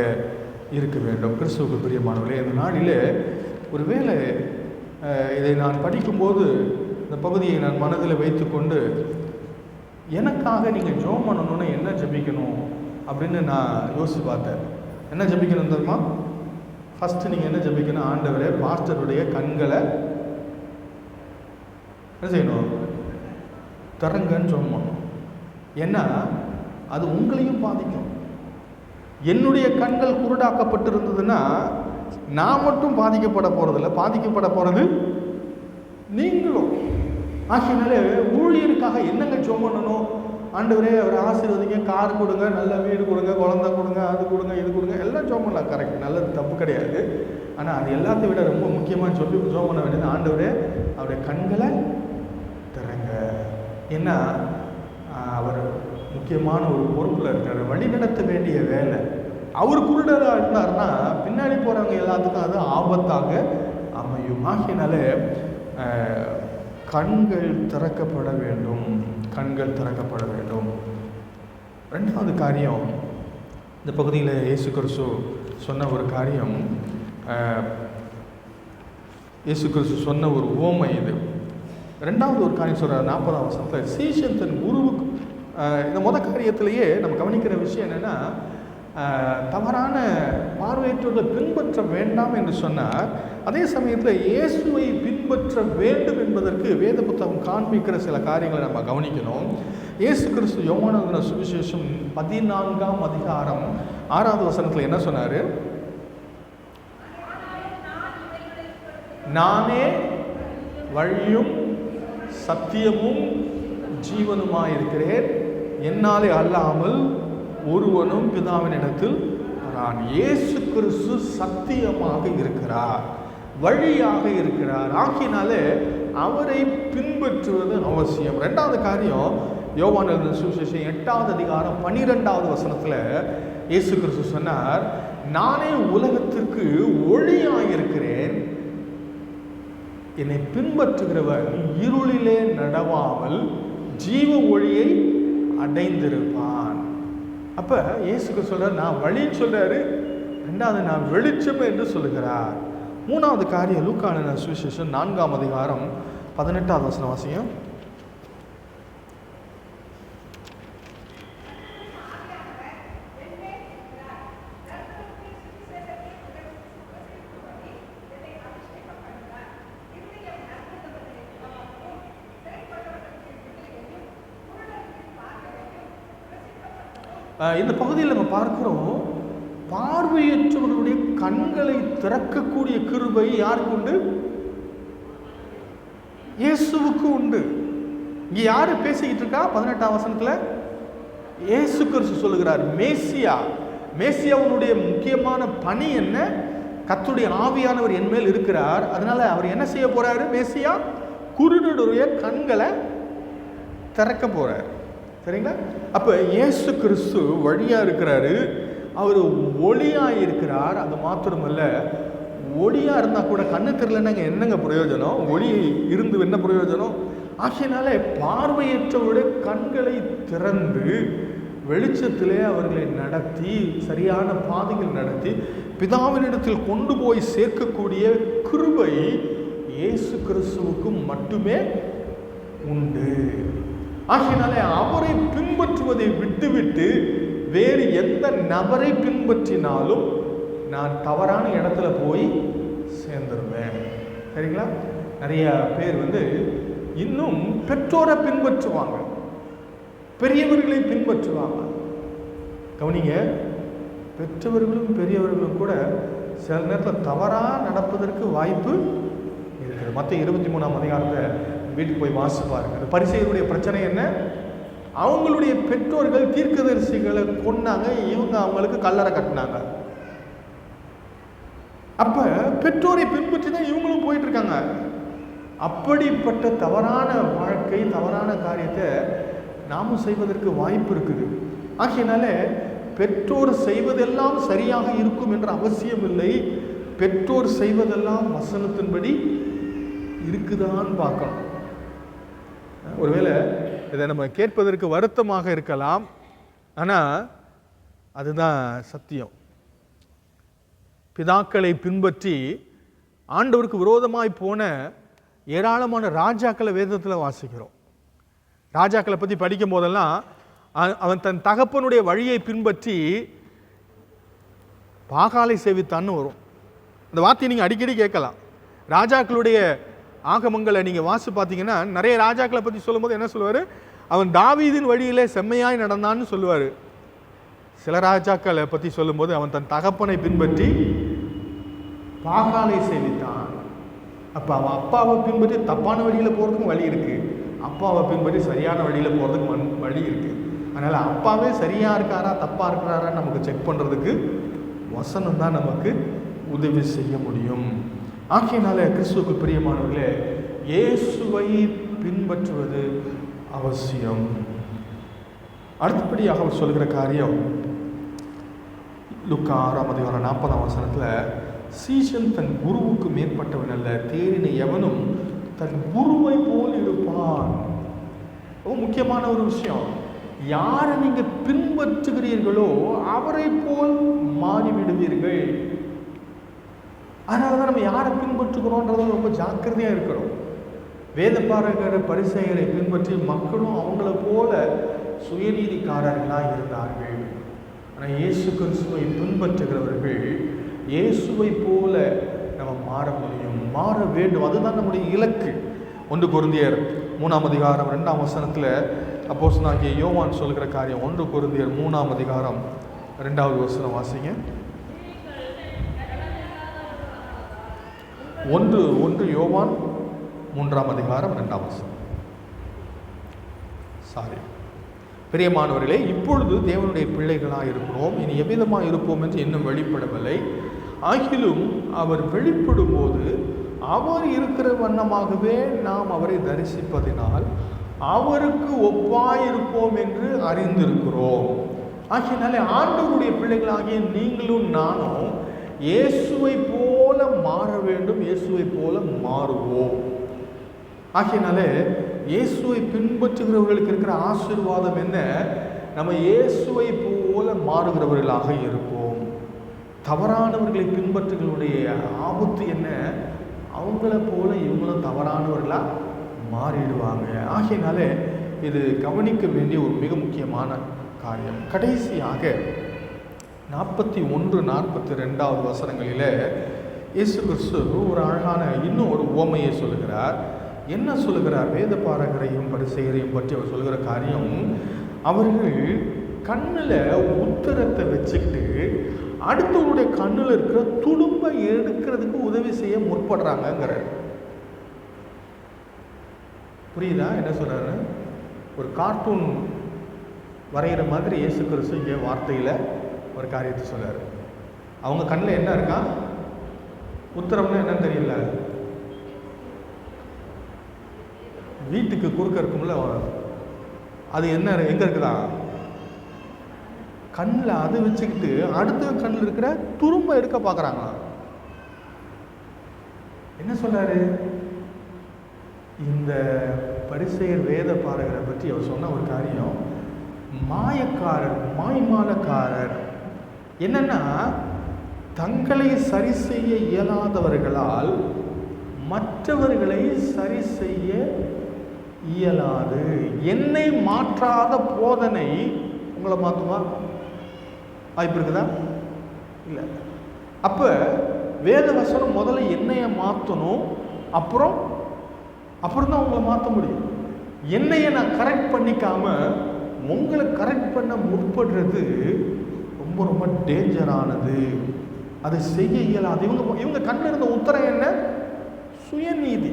இருக்க வேண்டும். கிறிஸ்துவுக்கு பிரியமானவர்களே, இந்த நாளிலே ஒருவேளை இதை நான் படிக்கும்போது இந்த பகுதியை நான் மனதில் வைத்துக்கொண்டு எனக்காக நீங்கள் ஜெபம் பண்ணணும்னா என்ன ஜெபிக்கணும் அப்படின்னு நான் யோசித்து பார்த்தேன். என்ன ஜெபிக்கணும் தெரியுமா? ஃபஸ்ட்டு நீங்கள் என்ன ஜெபிக்கணும்? ஆண்டவரே, பாஸ்டருடைய கண்களை என்ன செய்யணும்? திறங்கன்னு ஜெபம் பண்ணணும். ஏன்னா அது உங்களையும் பாதிக்கும். என்னுடைய கண்கள் குருடாக்கப்பட்டிருந்ததுன்னா நான் மட்டும் பாதிக்கப்பட போகிறதில்ல, பாதிக்கப்பட போகிறது நீங்களும். ஆகியனாலே ஊழியருக்காக என்னங்க ஜெபம் பண்ணணும்? ஆண்டவரே, அவரை ஆசீர்வதிங்க, கார் கொடுங்க, நல்ல வீடு கொடுங்க, குழந்தை கொடுங்க, அது கொடுங்க, இது கொடுங்க, எல்லாம் ஜெபம் பண்ணலாம். கரெக்ட், நல்லது, தப்பு கிடையாது. ஆனால் அது எல்லாத்தையும் விட ரொம்ப முக்கியமாக ஜெபம் பண்ண வேண்டியது, ஆண்டவரே அவருடைய கண்களை திறங்க. ஏன்னா அவர் முக்கியமான ஒரு பொறுப்பில் இருக்கிற, வழி நடத்த வேண்டிய வேலை. அவர் குருடராக இருந்தார்னா பின்னாடி போகிறவங்க எல்லாத்துக்கும் அது ஆபத்தாக அமையும். ஆகியனால கண்கள் திறக்கப்பட வேண்டும், கண்கள் திறக்கப்பட வேண்டும். ரெண்டாவது காரியம், இந்த பகுதியில் இயேசு கிறிஸ்து சொன்ன ஒரு காரியம், இயேசு கிறிஸ்து சொன்ன ஒரு உவமை இது. ரெண்டாவது ஒரு காரியம் சொல்கிறார் 40ஆம் வசனத்தில், சீஷன் தன் குருவுக்கு. இந்த முதல் காரியத்திலேயே நம்ம கவனிக்கிற விஷயம் என்னென்னா, தவறான பார்வையற்றவர்களை பின்பற்ற வேண்டாம் என்று சொன்னார். அதே சமயத்தில் இயேசுவை பின்பற்ற வேண்டும் என்பதற்கு வேத புத்தகம் காண்பிக்கிற சில காரியங்களை நம்ம கவனிக்கணும். இயேசு கிறிஸ்து யோவான் எழுதின சுவிசேஷம் 14ஆம் அதிகாரம் 6வது வசனத்தில் என்ன சொன்னார்? நானே வழியும் சத்தியமும் ஜீவனுமாயிருக்கிறேன், என்னாலே அல்லாமல் ஒருவனும் பிதாவினிடத்தில் வரான். இயேசு கிறிஸ்து சத்தியமாக இருக்கிறார், வழியாக இருக்கிறார். ஆகினாலே அவரை பின்பற்றுவது அவசியம். ரெண்டாவது காரியம், யோவான் எழுதின சுவிசேஷம் 8வது அதிகாரம் 12வது வசனத்தில் இயேசு கிறிஸ்து சொன்னார், நானே உலகத்திற்கு ஒளியாயிருக்கிறேன், என்னை பின்பற்றுகிறவன் இருளிலே நடவாமல் ஜீவ ஒளியை அடைந்திருப்பான். அப்போ இயேசுக்கு சொல்கிறார், நான் வழின்னு சொல்கிறாரு. ரெண்டாவது, நான் வெளிச்சம் என்று சொல்லுகிறார். மூணாவது காரியம், லூக்கா எழுதின சுவிசேஷம் 4ஆம் அதிகாரம் 18வது வசனம் வாசியம். இந்த பகுதியில் நம்ம பார்க்கிறோம், பார்வையற்றவர்களுடைய கண்களை திறக்கக்கூடிய கிருபை யாருக்கு உண்டு? இயேசுவுக்கு உண்டு. இங்க யாரு பேசிக்கிட்டு இருக்கா? 18ஆம் வசனத்துல இயேசு கிறிஸ்து சொல்லுகிறார், மேசியா. மேசியாவுடைய முக்கியமான பணி என்ன? கர்த்தருடைய ஆவியானவர் என் மேல் இருக்கிறார், அதனால அவர் என்ன செய்ய போறாரு? மேசியா குருடருடைய கண்களை திறக்க போறார். சரிங்களா? அப்போ இயேசு கிறிஸ்து வழியாக இருக்கிறாரு, அவர் ஒளியாக இருக்கிறார். அது மாத்திரமல்ல, ஒளியாக இருந்தால் கூட கண்ணு தெரியலன்னாங்க என்னங்க பிரயோஜனம்? ஒளி இருந்து என்ன பிரயோஜனம்? ஆகையினாலே பார்வையற்றவருடைய கண்களை திறந்து வெளிச்சத்திலே அவர்களை நடத்தி, சரியான பாதைகள் நடத்தி பிதாவினிடத்தில் கொண்டு போய் சேர்க்கக்கூடிய கிருபை இயேசு கிறிஸ்துவுக்கு மட்டுமே உண்டு. ஆகையினாலே அவரை பின்பற்றுவதை விட்டுவிட்டு வேறு எந்த நபரை பின்பற்றினாலும் நான் தவறான இடத்துல போய் சேர்ந்துருவேன். சரிங்களா? நிறைய பேர் இன்னும் பெற்றோரை பின்பற்றுவாங்க, பெரியவர்களை பின்பற்றுவாங்க. கவனிங்க, பெற்றவர்களும் பெரியவர்களும் கூட சில நேரத்தில் தவறாக நடப்பதற்கு வாய்ப்பு இருக்குது. மற்ற 23ஆம் அதிகாரத்தை வீட்டுக்கு போய் வாசி பாருங்க. பரிசேயருடைய பிரச்சனை என்ன? அவங்களுடைய பெற்றோர்கள் தீர்க்கதரிசிகளை கொன்னாங்க, இவங்க அவங்களுக்கு கல்லறை கட்டினாங்க. அப்ப பெற்றோரை பின்பற்றி தான் இவங்களும் போயிட்டு இருக்காங்க. அப்படிப்பட்ட தவறான வாழ்க்கை, தவறான காரியத்தை நாமும் செய்வதற்கு வாய்ப்பு இருக்குது. ஆகையினால பெற்றோர் செய்வதெல்லாம் சரியாக இருக்கும் என்ற அவசியம் இல்லை. பெற்றோர் செய்வதெல்லாம் வசனத்தின்படி இருக்குதான்னு பார்க்கணும். ஒருவேளை இதை நம்ம கேட்பதற்கு வருத்தமாக இருக்கலாம், ஆனால் அதுதான் சத்தியம். பிதாக்களை பின்பற்றி ஆண்டவருக்கு விரோதமாய் போன ஏராளமான ராஜாக்களை வேதத்தில் வாசிக்கிறோம். ராஜாக்களை பற்றி படிக்கும் போதெல்லாம் அவன் தன் தகப்பனுடைய வழியை பின்பற்றி பாகாலை சேவித்தான்னு வரும். அந்த வார்த்தையை நீங்கள் அடிக்கடி கேட்கலாம். ராஜாக்களுடைய ஆகமங்களை நீங்கள் வாசி பார்த்தீங்கன்னா நிறைய ராஜாக்களை பற்றி சொல்லும்போது என்ன சொல்லுவார்? அவன் தாவீதின் வழியிலே செம்மையாய் நடந்தான்னு சொல்லுவார். சில ராஜாக்களை பற்றி சொல்லும்போது அவன் தன் தகப்பனை பின்பற்றி பாகாலை சேவித்தான். அப்போ அவன் அப்பாவை பின்பற்றி தப்பான வழியில் போகிறதுக்கும் வழி இருக்குது, அப்பாவை பின்பற்றி சரியான வழியில் போகிறதுக்கு வழி இருக்குது. அதனால் அப்பாவே சரியாக இருக்காரா தப்பாக இருக்கிறாரா நமக்கு செக் பண்ணுறதுக்கு வசனம் தான் நமக்கு உதவி செய்ய முடியும். ஆகையினால கிறிஸ்துவுக்கு பிரியமானவர்களே, இயேசுவை பின்பற்றுவது அவசியம். அடுத்தபடியாக அவர் சொல்கிற காரியம் லூக்கா 6:40 சீஷன் தன் குருவுக்கு மேற்பட்டவன் அல்ல, தேறின எவனும் தன் குருவை போல் இருப்பான். ரொம்ப முக்கியமான ஒரு விஷயம். யாரை நீங்க பின்பற்றுகிறீர்களோ அவரை போல் மாறிவிடுவீர்கள். அதனாலதான் நம்ம யாரை பின்பற்றுகிறோன்றது ரொம்ப ஜாக்கிரதையா இருக்கிறோம். வேத பாரகர் பரிசேயரை பின்பற்றி மக்களும் அவங்கள போல சுயநீதிக்காரர்களாக இருந்தார்கள். ஆனால் இயேசு கிறிஸ்துவை பின்பற்றுகிறவர்கள் இயேசுவை போல நம்ம மாற முடியும், மாற வேண்டும். அதுதான் நம்முடைய இலக்கு. 1 கொரிந்தியர் 3:2 அப்போஸ்தலனாகிய யோவான் சொல்கிற காரியம். 1 கொரிந்தியர் 3:2 வாசிங்க. 1 யோவான் 3:2 சாரி. பிரியமானவர்களே, இப்பொழுது தேவனுடைய பிள்ளைகளாக இருக்கிறோம், இனி எவ்விதமாக இருப்போம் என்று இன்னும் வெளிப்படவில்லை. ஆகிலும் அவர் வெளிப்படும் போது அவர் இருக்கிற வண்ணமாகவே நாம் அவரை தரிசிப்பதினால் அவருக்கு ஒப்பாயிருப்போம் என்று அறிந்திருக்கிறோம். ஆகையினாலே ஆண்டவருடைய பிள்ளைகளாகிய நீங்களும் நானும் இயேசுவை போல மாற வேண்டும், இயேசுவை போல மாறுவோம். ஆகையினாலே இயேசுவை பின்பற்றுகிறவர்களுக்கு இருக்கிற ஆசீர்வாதம் என்ன? நம்ம இயேசுவை போல மாறுகிறவர்களாக இருப்போம். தவறானவர்களை பின்பற்றுகளுடைய ஆபத்து என்ன? அவங்கள போல இவங்களும் தவறானவர்களாக மாறிடுவாங்க. ஆகையினாலே இது கவனிக்க வேண்டிய ஒரு மிக முக்கியமான காரியம். கடைசியாக 41-42 இயேசு கிறிஸ்து ஒரு அழகான இன்னும் ஒரு உவமையை சொல்லுகிறார். என்ன சொல்லுகிறார்? வேத பாரகரையும் பரிசேயரையும் பற்றி அவர் சொல்லுகிற காரியம், அவர்கள் கண்ணில் உத்தரத்தை வச்சுக்கிட்டு அடுத்தவருடைய கண்ணில் இருக்கிற துடும்பை எடுக்கிறதுக்கு உதவி செய்ய முற்படுறாங்கிற. புரியுதா என்ன சொல்றாரு? ஒரு கார்ட்டூன் வரைகிற மாதிரி இயேசு கிறிஸ்து இங்கே வார்த்தையில் ஒரு காரியத்தை சொல்றாரு. அவங்க கண்ணில் என்ன இருக்கா? உத்தரம்னா என்னன்னு தெரியல, வீட்டுக்கு குறுக்க இருக்கும்ல, அது என்ன எங்க இருக்குதா? கண்ணில் அதை வச்சுக்கிட்டு அடுத்த கண்ணில் இருக்கிற துரும்ப எடுக்க பார்க்குறாங்களா? என்ன சொல்றாரு? இந்த பரிசேயர் வேத பாரகரை பற்றி அவர் சொன்ன ஒரு காரியம், மாயக்காரர், மாய்மாலக்காரர். என்னன்னா, தங்களை சரி செய்ய இயலாதவர்களால் மற்றவர்களை சரி செய்ய இயலாது. என்னை மாற்றாத போதனை உங்களை மாற்றுமா? வாய்ப்பு இருக்குதா? இல்லை. அப்போ வேத வசனம் முதல்ல என்னைய மாற்றணும், அப்புறம் தான் உங்களை மாற்ற முடியும். என்னைய நான் கரெக்ட் பண்ணிக்காம உங்களை கரெக்ட் பண்ண முற்படுறது ரொம்ப ரொம்ப டேஞ்சரானது. அதை செய்ய இயலாது. இவங்க கண்ணில் இருந்த உத்தரம் என்ன? சுயநீதி.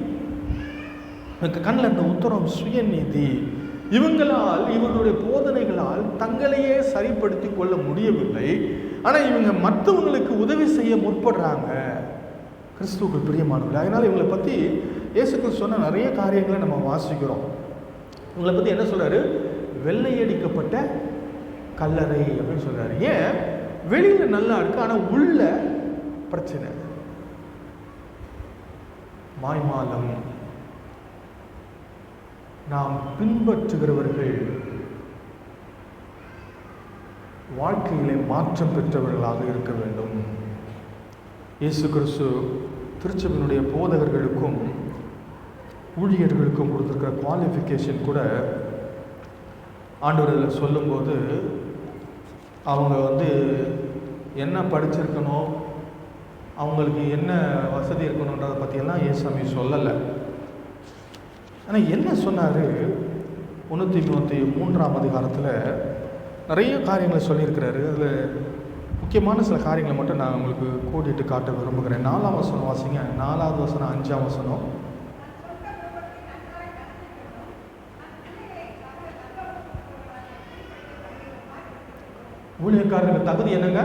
கண்ணில் இருந்த உத்தரம் சுயநீதி. இவங்களால், இவர்களுடைய போதனைகளால் தங்களையே சரிப்படுத்தி கொள்ள முடியவில்லை. ஆனால் இவங்க மற்றவங்களுக்கு உதவி செய்ய முற்படுறாங்க. கிறிஸ்துவுக்கு பிரியமானவர்கள். அதனால் இவங்களை பற்றி இயேசு கிறிஸ்து சொன்ன நிறைய காரியங்களை நம்ம வாசிக்கிறோம். இவங்களை பற்றி என்ன சொல்றாரு? வெள்ளையடிக்கப்பட்ட கல்லறை அப்படின்னு சொல்றாரு. ஏன்? வெளியில நல்லா இருக்கு, ஆனால் உள்ள பிரச்சனை. மாய்மாலம், நாம் பின்பற்றுகிறவர்கள் வாழ்க்கையிலே மாற்றம் பெற்றவர்களாக இருக்க வேண்டும். இயேசு கிறிஸ்து திருச்சபையினுடைய போதகர்களுக்கும் ஊழியர்களுக்கும் கொடுத்துருக்கிற குவாலிஃபிகேஷன் கூட ஆண்டவர் இதில் சொல்லும்போது அவங்க என்ன படிச்சிருக்கணும், அவங்களுக்கு என்ன வசதி இருக்கணுன்றதை பற்றியெல்லாம் இயேசாமி சொல்லலை. ஆனால் என்ன சொன்னார், 1 அதிகாரத்தில் நிறைய காரியங்களை சொல்லியிருக்கிறாரு. அதில் முக்கியமான சில காரியங்களை மட்டும் நான் உங்களுக்கு கூட்டிகிட்டு காட்ட விரும்புகிறேன். 4ஆம் வசனம் வாசிங்க. 4வது வசனம், 5ஆம் வசனம். ஊழியக்காரருக்கு தகுதி என்னங்க?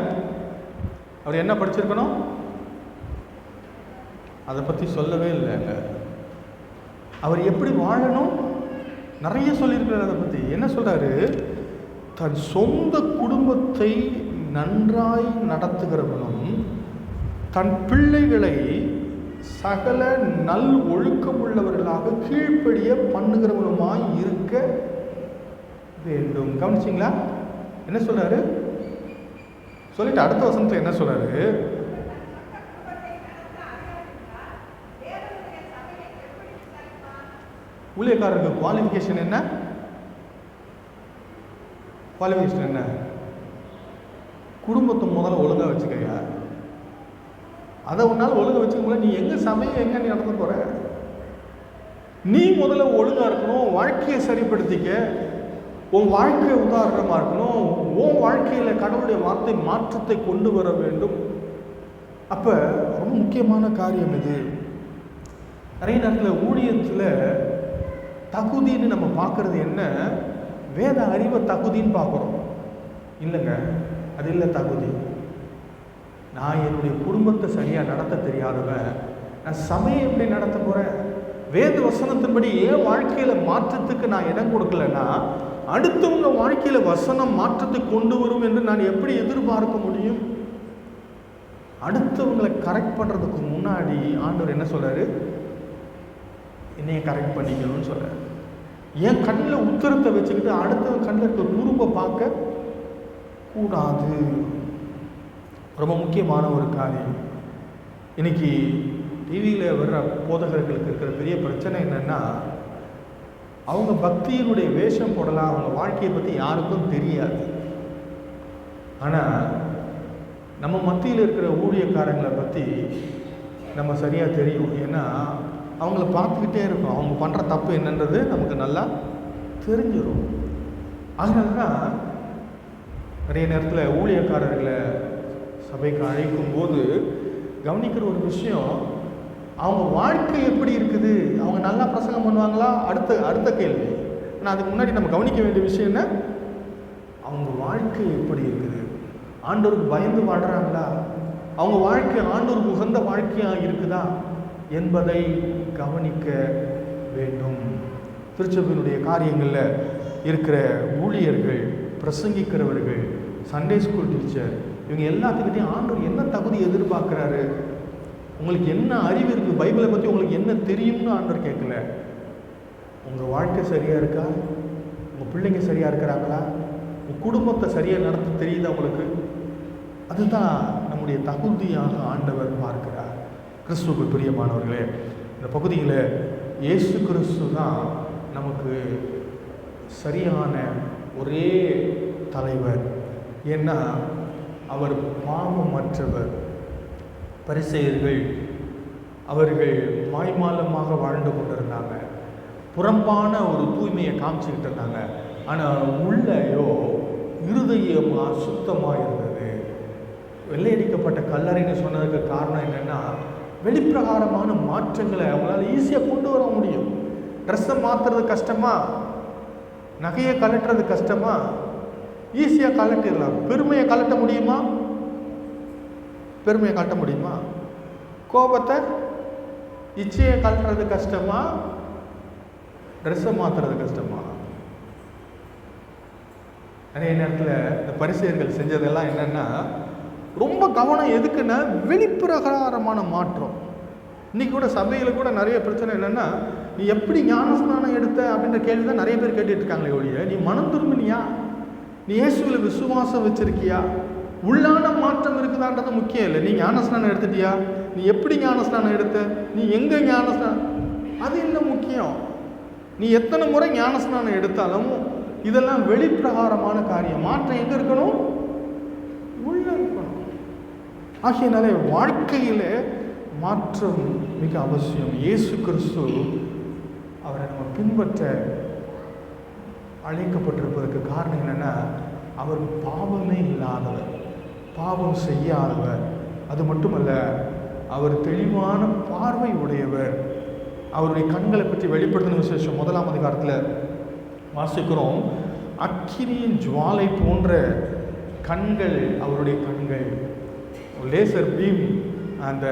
அவர் என்ன படிச்சிருக்கணும்? அதை பற்றி சொல்லவே இல்லைங்க. அவர் எப்படி வாழணும் நிறைய சொல்லியிருக்கிறார். அதை பற்றி என்ன சொல்கிறாரு? தன் சொந்த குடும்பத்தை நன்றாய் நடத்துகிறவனும் தன் பிள்ளைகளை சகல நல் ஒழுக்கமுள்ளவர்களாக கீழ்ப்படிய பண்ணுகிறவனுமாய் இருக்க வேண்டும். கவனிச்சிங்களா? என்ன சொல்றாரு? சொல்லிட்டு அடுத்த வசனத்தில் என்ன சொல்றாரு? ஊழியக்காரருக்கு குவாலிஃபிகேஷன் என்ன? குவாலிஃபிகேஷன் என்ன? குடும்பத்தை முதல்ல ஒழுங்காக வச்சுக்கையா. அதை உன்னால் ஒழுங்காக வச்சுக்க, நீ எங்கே சமயம் எங்கே நீ நடந்து போகிற? நீ முதல்ல ஒழுங்காக இருக்கணும், வாழ்க்கையை சரிப்படுத்திக்க, உன் வாழ்க்கை உதாரணமாக இருக்கணும், உன் வாழ்க்கையில் கடவுளுடைய வார்த்தை மாற்றத்தை கொண்டு வர வேண்டும். அப்போ ரொம்ப முக்கியமான காரியம் இது. நிறைய நேரத்தில் ஊழியத்தில் தகுதின்னு நம்ம பார்க்குறது என்ன? வேத அறிவை தகுதின்னு பார்க்குறோம். இல்லைங்க, அது இல்லை தகுதி. நான் என்னுடைய குடும்பத்தை சரியாக நடத்த தெரியாதவன், நான் சபையை எப்படி நடத்த போகிறேன்? வேத வசனத்தின்படி என் வாழ்க்கையில் மாற்றத்துக்கு நான் இடம் கொடுக்கலன்னா அடுத்தவங்க வாழ்க்கையில் வசனம் மாற்றத்தை கொண்டு வரும் என்று நான் எப்படி எதிர்பார்க்க முடியும்? அடுத்தவங்களை கரெக்ட் பண்ணுறதுக்கு முன்னாடி ஆண்டவர் என்ன சொல்கிறாரு? என்னைய கரெக்ட் பண்ணிக்கணும்னு சொல்கிறார். என் கண்ணில் உத்தரத்தை வச்சுக்கிட்டு அடுத்தவங்க கண்ணில் இருக்க துரும்பை பார்க்க கூடாது. ரொம்ப முக்கியமான ஒரு காரியம். இன்னைக்கு டிவியில் வர்ற போதகர்களுக்கு இருக்கிற பெரிய பிரச்சனை என்னென்னா, அவங்க பக்தியினுடைய வேஷம் போடலாம், அவங்க வாழ்க்கையை பற்றி யாருக்கும் தெரியாது. ஆனால் நம்ம மத்தியில் இருக்கிற ஊழியக்காரங்களை பற்றி நம்ம சரியாக தெரியும். ஏன்னா அவங்கள பார்த்துக்கிட்டே இருக்கோம், அவங்க பண்ணுற தப்பு என்னன்றது நமக்கு நல்லா தெரிஞ்சிடும். அதனால தான் நிறைய நேரத்தில் ஊழியக்காரர்களை சபைக்கு அழைக்கும் போது கவனிக்கிற ஒரு விஷயம், அவங்க வாழ்க்கை எப்படி இருக்குது, அவங்க நல்லா பிரசங்கம் பண்ணுவாங்களா, அடுத்த கேள்வி. ஆனால் அதுக்கு முன்னாடி நம்ம கவனிக்க வேண்டிய விஷயம் என்ன? அவங்க வாழ்க்கை எப்படி இருக்குது, ஆண்டவருக்கு பயந்து வாழ்கிறாங்களா, அவங்க வாழ்க்கை ஆண்டவருக்கு உகந்த வாழ்க்கையாக இருக்குதா என்பதை கவனிக்க வேண்டும். திருச்சபையினுடைய காரியங்களில் இருக்கிற ஊழியர்கள், பிரசங்கிக்கிறவர்கள், சண்டே ஸ்கூல் டீச்சர், இவங்க எல்லாத்துக்கிட்டையும் ஆண்டவர் என்ன தகுதி எதிர்பார்க்குறாரு, உங்களுக்கு என்ன அறிவு இருக்குது, பைபிளை பற்றி உங்களுக்கு என்ன தெரியும்னு ஆண்டவர் கேட்கல. உங்கள் வாழ்க்கை சரியாக இருக்கா, உங்கள் பிள்ளைங்க சரியாக இருக்கிறாங்களா, உங்கள் குடும்பத்தை சரியாக நடத்த தெரியுதா உங்களுக்கு? அதுதான் நம்முடைய தகுதியாக ஆண்டவர் பார்க்கிறார். கிறிஸ்துவுக்கு பிரியமானவர்களே, இந்த பகுதியில் இயேசு கிறிஸ்து தான் நமக்கு சரியான ஒரே தலைவர். ஏன்னா அவர் பாவமற்றவர். பரிசேயர்கள் அவர்கள் மாய்மாலமாக வாழ்ந்து கொண்டிருந்தாங்க, புறம்பான ஒரு தூய்மையை காமிச்சுக்கிட்டு இருந்தாங்க. ஆனால் உள்ளேயோ இருதயமாக சுத்தமாக இருந்தது. வெள்ளையடிக்கப்பட்ட கல்லறைன்னு சொன்னதுக்கு காரணம் என்னென்னா, வெளிப்பிரகாரமான மாற்றங்களை அவங்களால ஈஸியாக கொண்டு வர முடியும். ட்ரெஸ்ஸை மாற்றுறது கஷ்டமா, நகையை கலட்டுறது கஷ்டமா, ஈஸியாக கலட்டிடலாம். பெருமையை கலட்ட முடியுமா? பெருமையை கலட்ட முடியுமா? கோபத்தை, இச்சையை கலட்டுறது கஷ்டமா, ட்ரெஸ்ஸை மாற்றுறது கஷ்டமா? நிறைய நேரத்தில் இந்த பரிசேயர்கள் செஞ்சதெல்லாம் என்னென்னா, ரொம்ப கவனம் எதுக்குன்னா வெளிப்பிரகாரமான மாற்றம். இன்றைக்கி கூட சபையில் கூட நிறைய பிரச்சனை என்னென்னா, நீ எப்படி ஞானஸ்நானம் எடுத்த அப்படின்ற கேள்வி தான் நிறைய பேர் கேட்டுட்டு இருக்காங்களே ஒழிய, நீ மனம் திரும்பினியா, நீ இயேசுவில் விசுவாசம் வச்சிருக்கியா, உள்ளான மாற்றம் இருக்குதான்றது முக்கியம் இல்லை. நீ ஞானஸ்நானம் எடுத்துட்டியா, நீ எப்படி ஞானஸ்நானம் எடுத்த, நீ எங்கே ஞானஸ்நானம், அது என்ன முக்கியம். நீ எத்தனை முறை ஞானஸ்நானம் எடுத்தாலும் இதெல்லாம் வெளிப்பிரகாரமான காரியம். மாற்றம் எங்கே இருக்கணும்? உள்ள இருக்கணும். ஆகையினாலே வாழ்க்கையில் மாற்றம் மிக அவசியம். இயேசு கிறிஸ்து அவரை நம்ம பின்பற்ற அழைக்கப்பட்டிருப்பதற்கு காரணம் என்னென்னா, அவர் பாவமே இல்லாதவர், பாவம் செய்யாதவர். அது மட்டுமல்ல, அவர் தெளிவான பார்வை உடையவர். அவருடைய கண்களை பற்றி வெளிப்படுத்தின விசேஷம் 1ஆம் அதிகாரத்தில் வாசிக்கிறோம். அக்கினியின் ஜுவாலை போன்ற கண்கள் அவருடைய கண்கள். லேசர் பீம் அந்த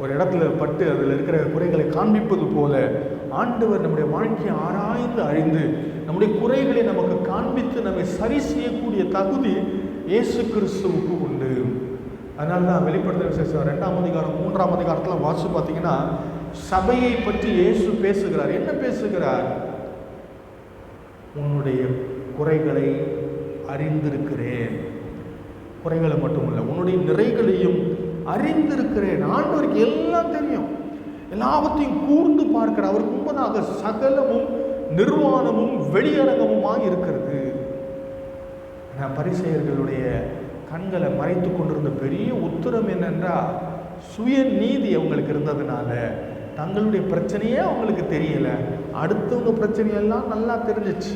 ஒரு இடத்துல பட்டு அதில் இருக்கிற குறைகளை காண்பிப்பது போல ஆண்டவர் நம்முடைய வாழ்க்கையை ஆராய்ந்து அறிந்து நம்முடைய குறைகளை நமக்கு காண்பித்து நம்மை சரி செய்யக்கூடிய தகுதி இயேசு கிறிஸ்துவுக்கு உண்டு. அதனால தான் வெளிப்படுத்தின விசேஷம் 2ஆம் அதிகாரம் 3ஆம் அதிகாரத்தில் வாசி பார்த்தீங்கன்னா, சபையை பற்றி இயேசு பேசுகிறார். என்ன பேசுகிறார்? உன்னுடைய குறைகளை அறிந்திருக்கிறேன். குறைகளை மட்டுமல்ல, உன்னுடைய நிறைகளையும் அறிந்திருக்கிறேன். ஆண்டவருக்கு எல்லாம் தெரியும், எல்லாவற்றையும் கூர்ந்து பார்க்கிறார். அவருக்கு முன்பதாக சகலமும் நிர்வாணமும் வெளியரங்கமுமாக இருக்கிறது. பரிசேயர்களுடைய கண்களை மறைத்து கொண்டிருந்த பெரிய உத்தரம் என்னென்றால், சுய நீதி அவங்களுக்கு இருந்ததுனால தங்களுடைய பிரச்சனையே அவங்களுக்கு தெரியல, அடுத்தவங்க பிரச்சனையெல்லாம் நல்லா தெரிஞ்சிச்சு.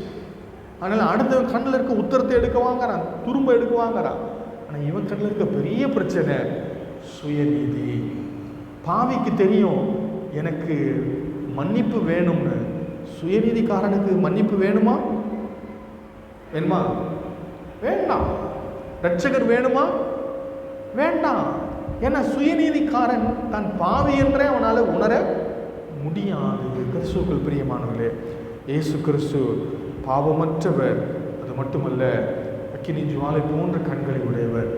அதனால் அடுத்தவங்க கண்ணில் இருக்க உத்தரத்தை எடுக்க வாங்குறான், துரும்ப எடுக்க வாங்குறான். ஆனால் இவன் கண்ணில் இருக்க பெரிய பிரச்சனை சுயநீதி. பாவிக்கு தெரியும் எனக்கு மன்னிப்பு வேணும்னு. சுயநீதிக்காரனுக்கு மன்னிப்பு வேணுமா? வேணுமா? வேண்டாம். ரட்சகர் வேணுமா? வேண்டாம். ஏன்னா சுயநீதிக்காரன் தன் பாவி என்றே அவனால் உணர முடியாது. கிறிஸ்துவுக்குள் பிரியமானவர்களே, இயேசு கிறிஸ்து பாவமற்றவர். அது மட்டுமல்ல, அக்கினி ஜுவாலை போன்ற கண்களை உடையவர்.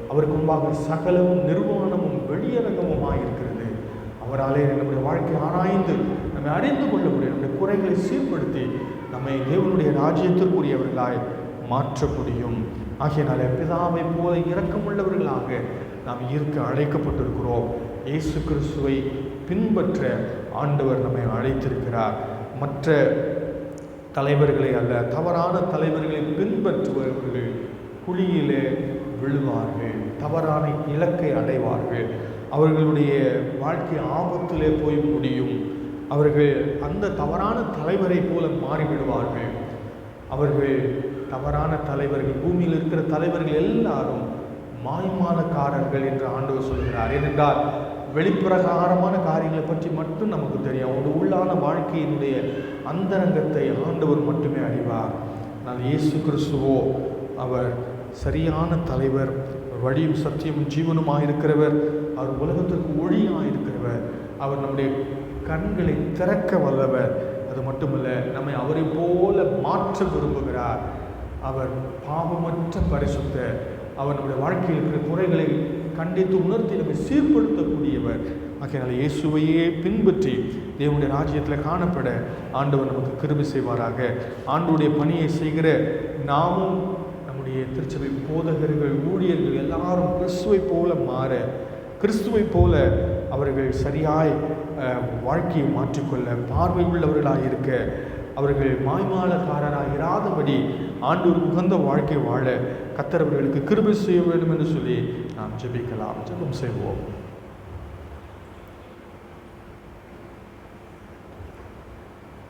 அவருக்கு முன்பாக சகலமும் நிர்வாணமும் வெளியரங்கமுமாக இருக்கிறது. அவராலே நம்முடைய வாழ்க்கையை ஆராய்ந்து நம்மை அறிந்து கொள்ளக்கூடிய நம்முடைய குறைகளை சீர்படுத்தி நம்மை தேவனுடைய ராஜ்யத்திற்குரியவர்களாய் மாற்ற முடியும். ஆகையினாலே பிதாவை போல இரக்கமுள்ளவர்களாக நாம் இருக்க அழைக்கப்பட்டிருக்கிறோம். இயேசு கிறிஸ்துவை பின்பற்ற ஆண்டவர் நம்மை அழைத்திருக்கிறார். மற்ற தலைவர்களை அல்ல, தவறான தலைவர்களை பின்பற்றுபவர்கள் குழியிலே விழுவார்கள், தவறான இலக்கை அடைவார்கள், அவர்களுடைய வாழ்க்கை ஆபத்திலே போய் முடியும். அவர்கள் அந்த தவறான தலைவரை போல மாறிவிடுவார்கள். அவர்கள் தவறான தலைவர்கள், பூமியில் இருக்கிற தலைவர்கள் எல்லாரும் மாய்மாலக்காரர்கள் என்று ஆண்டவர் சொல்கிறார். ஏனென்றால் வெளிப்பிரகாரமான காரியங்களை பற்றி மட்டும் நமக்கு தெரியும். அவருடைய உள்ளான வாழ்க்கையினுடைய அந்தரங்கத்தை ஆண்டவர் மட்டுமே அறிவார். ஆனால் இயேசு கிறிஸ்துவோ அவர் சரியான தலைவர், வழியும் சத்தியமும் ஜீவனுமாக இருக்கிறவர், அவர் உலகத்திற்கு ஒளியாக இருக்கிறவர், அவர் நம்முடைய கண்களை திறக்க வல்லவர். அது மட்டுமல்ல, நம்மை அவரை போல மாற்ற விரும்புகிறார். அவர் பாவமற்ற பரிசுத்தர். அவர் நம்முடைய வாழ்க்கையில் இருக்கிற குறைகளை கண்டித்து உணர்த்தி நம்மை சீர்படுத்தக்கூடியவர். ஆகையினால இயேசுவையே பின்பற்றி தேவனுடைய ராஜ்யத்தில் காணப்பட ஆண்டவர் நமக்கு கிருபை செய்வாராக. ஆண்டவருடைய பணியை செய்கிற நாமும் நம்முடைய திருச்சபை போதகர்கள், ஊழியர்கள் எல்லாரும் கிறிஸ்துவை போல மாற, கிறிஸ்துவை போல அவர்கள் சரியாய் வாழ்க்கையை மாற்றிக்கொள்ள, பார்வை உள்ளவர்களாக இருக்க, அவர்கள் மாய்மாலக்காரராக இராதபடி ஆண்டவருக்கு உகந்த வாழ்க்கை வாழ கர்த்தர் அவர்களுக்கு கிருபை செய்ய வேண்டும் என்று சொல்லி நாம் ஜெபிக்கலாம். ஜெபம் செய்வோம்.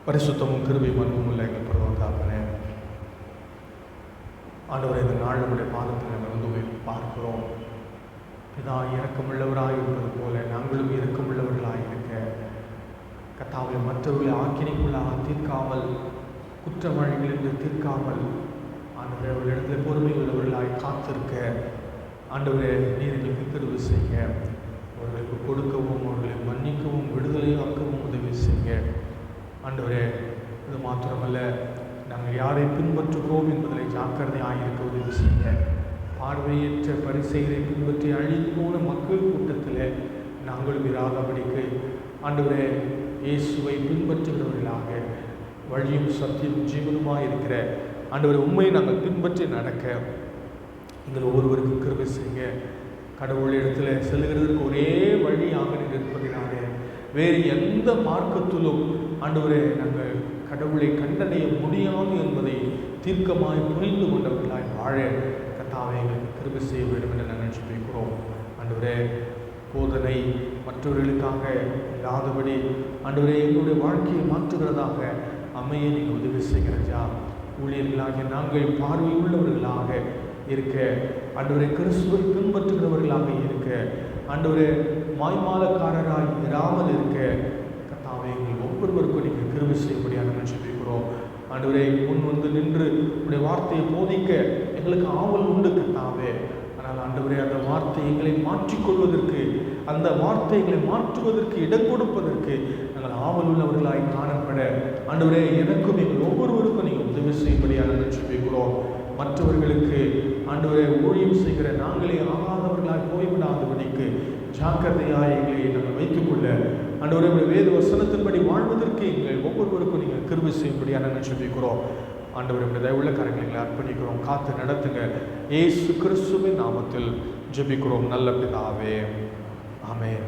பரிசுத்தமும் கிருபையும் அன்பும் உள்ள எங்கள் பரலோகத்தகப்பனே, ஆண்டவரை இந்த நாள் நம்முடைய பாதத்தில் நாங்கள் வந்து பார்க்கிறோம். பிதா இரக்கமுள்ளவராக இருப்பது போல நாங்களும் இரக்கமுள்ளவர்களாக இருக்க, கர்த்தாவை மற்றவர்களை ஆக்கினைக்குள்ளாக தீர்க்காமல், குற்றவாளிகள் என்று தீர்க்காமல், ஆண்டவரை அவர்களிடத்தில் பொறுமை உள்ளவர்களாய் காத்திருக்க ஆண்டவரை நீர் எங்களுக்கு கிருபை செய்ய, அவர்களுக்கு கொடுக்கவும், அவர்களை மன்னிக்கவும், விடுதலையாக்கவும் உதவி செய்ய. ஆண்டவரே, இது மாத்திரமல்ல, நாங்கள் யாரை பின்பற்றுகிறோம் என்பதில் ஜாக்கிரதையாக இருக்க உதவி செய்ய. பார்வையற்ற பரிசெயரை பின்பற்றி அழிந்து போன மக்கள் கூட்டத்தில் நாங்களும் இராதபடிக்கு ஆண்டவரே இயேசுவை பின்பற்றுகிறவர்களாக வழியும் சத்தியம் ஜீவனுமாக இருக்கிற ஆண்டவரை உண்மையை நாங்கள் பின்பற்றி நடக்க எங்கள் ஒவ்வொருவருக்கும் கிருபை செய்ய. கடவுள் இடத்துல செல்கிறதற்கு ஒரே வழியாக இருப்பதினாலே வேறு எந்த மார்க்கத்திலும் ஆண்டவரே நாங்கள் கடவுளை கண்டடைய முடியாது என்பதை தீர்க்கமாய் புரிந்து கொண்டவர்களாய் வாழ கர்த்தாவே எங்களுக்கு கிருபை செய்ய வேண்டும் என்று நாங்கள் ஜெபிக்கிறோம். ஆண்டவரே போதனை மற்றவர்களுக்காக இல்லாதபடி ஆண்டவரே எங்களுடைய வாழ்க்கையை மாற்றுகிறதாக அமைய நீங்கள் உதவி செய்கிறஜா. ஊழியர்களாக நாங்கள் பார்வை உள்ளவர்களாக இருக்க, ஆண்டவரை கிறிஸ்துவை பின்பற்றுகிறவர்களாக இருக்க, ஆண்டவரே மாய்மாலக்காரராய் இராமல் இருக்க கர்த்தாவே எங்கள் ஒவ்வொருவருக்கும் நீங்கள் கிருபை செய்யப்படியாக நான் ஜெபிக்கிறோம். ஆண்டவரே முன் வந்து நின்று உடைய வார்த்தையை போதிக்க எங்களுக்கு ஆவல் உண்டு கர்த்தாவே. ஆனால் ஆண்டவரே அந்த வார்த்தை எங்களை மாற்றிக்கொள்வதற்கு, அந்த வார்த்தைகளை மாற்றுவதற்கு, இடம் கொடுப்பதற்கு நாங்கள் ஆவல் உள்ளவர்களாய் காணப்பட ஆண்டவரே எனக்கும் எங்கள் ஒவ்வொருவருக்கும் நீங்கள் உதவி செய்யப்படியாக நான் ஜெபிக்கிறோம். மற்றவர்களுக்கு ஆண்டவரே ஊழியம் செய்கிற நாங்களே ஆகாதவர்களாய் போய்விடாதபடிக்கு ஜாக்கிரதையாக எங்களை நாங்கள் வைத்துக்கொள்ள ஆண்டவரே வேத வசனத்தின்படி வாழ்வதற்கு எங்கள் ஒவ்வொருவருக்கும் நீங்கள் கிருபை செய்யும்படியாக நாங்கள் ஜெபிக்கிறோம். ஆண்டவரே தயவுள்ள காரியங்களை எங்களை அர்ப்பணிக்கிறோம். காத்து நடத்துங்க. இயேசு கிறிஸ்துவின் நாமத்தில் ஜெபிக்கிறோம் நல்ல பிதாவே. ஆமென்.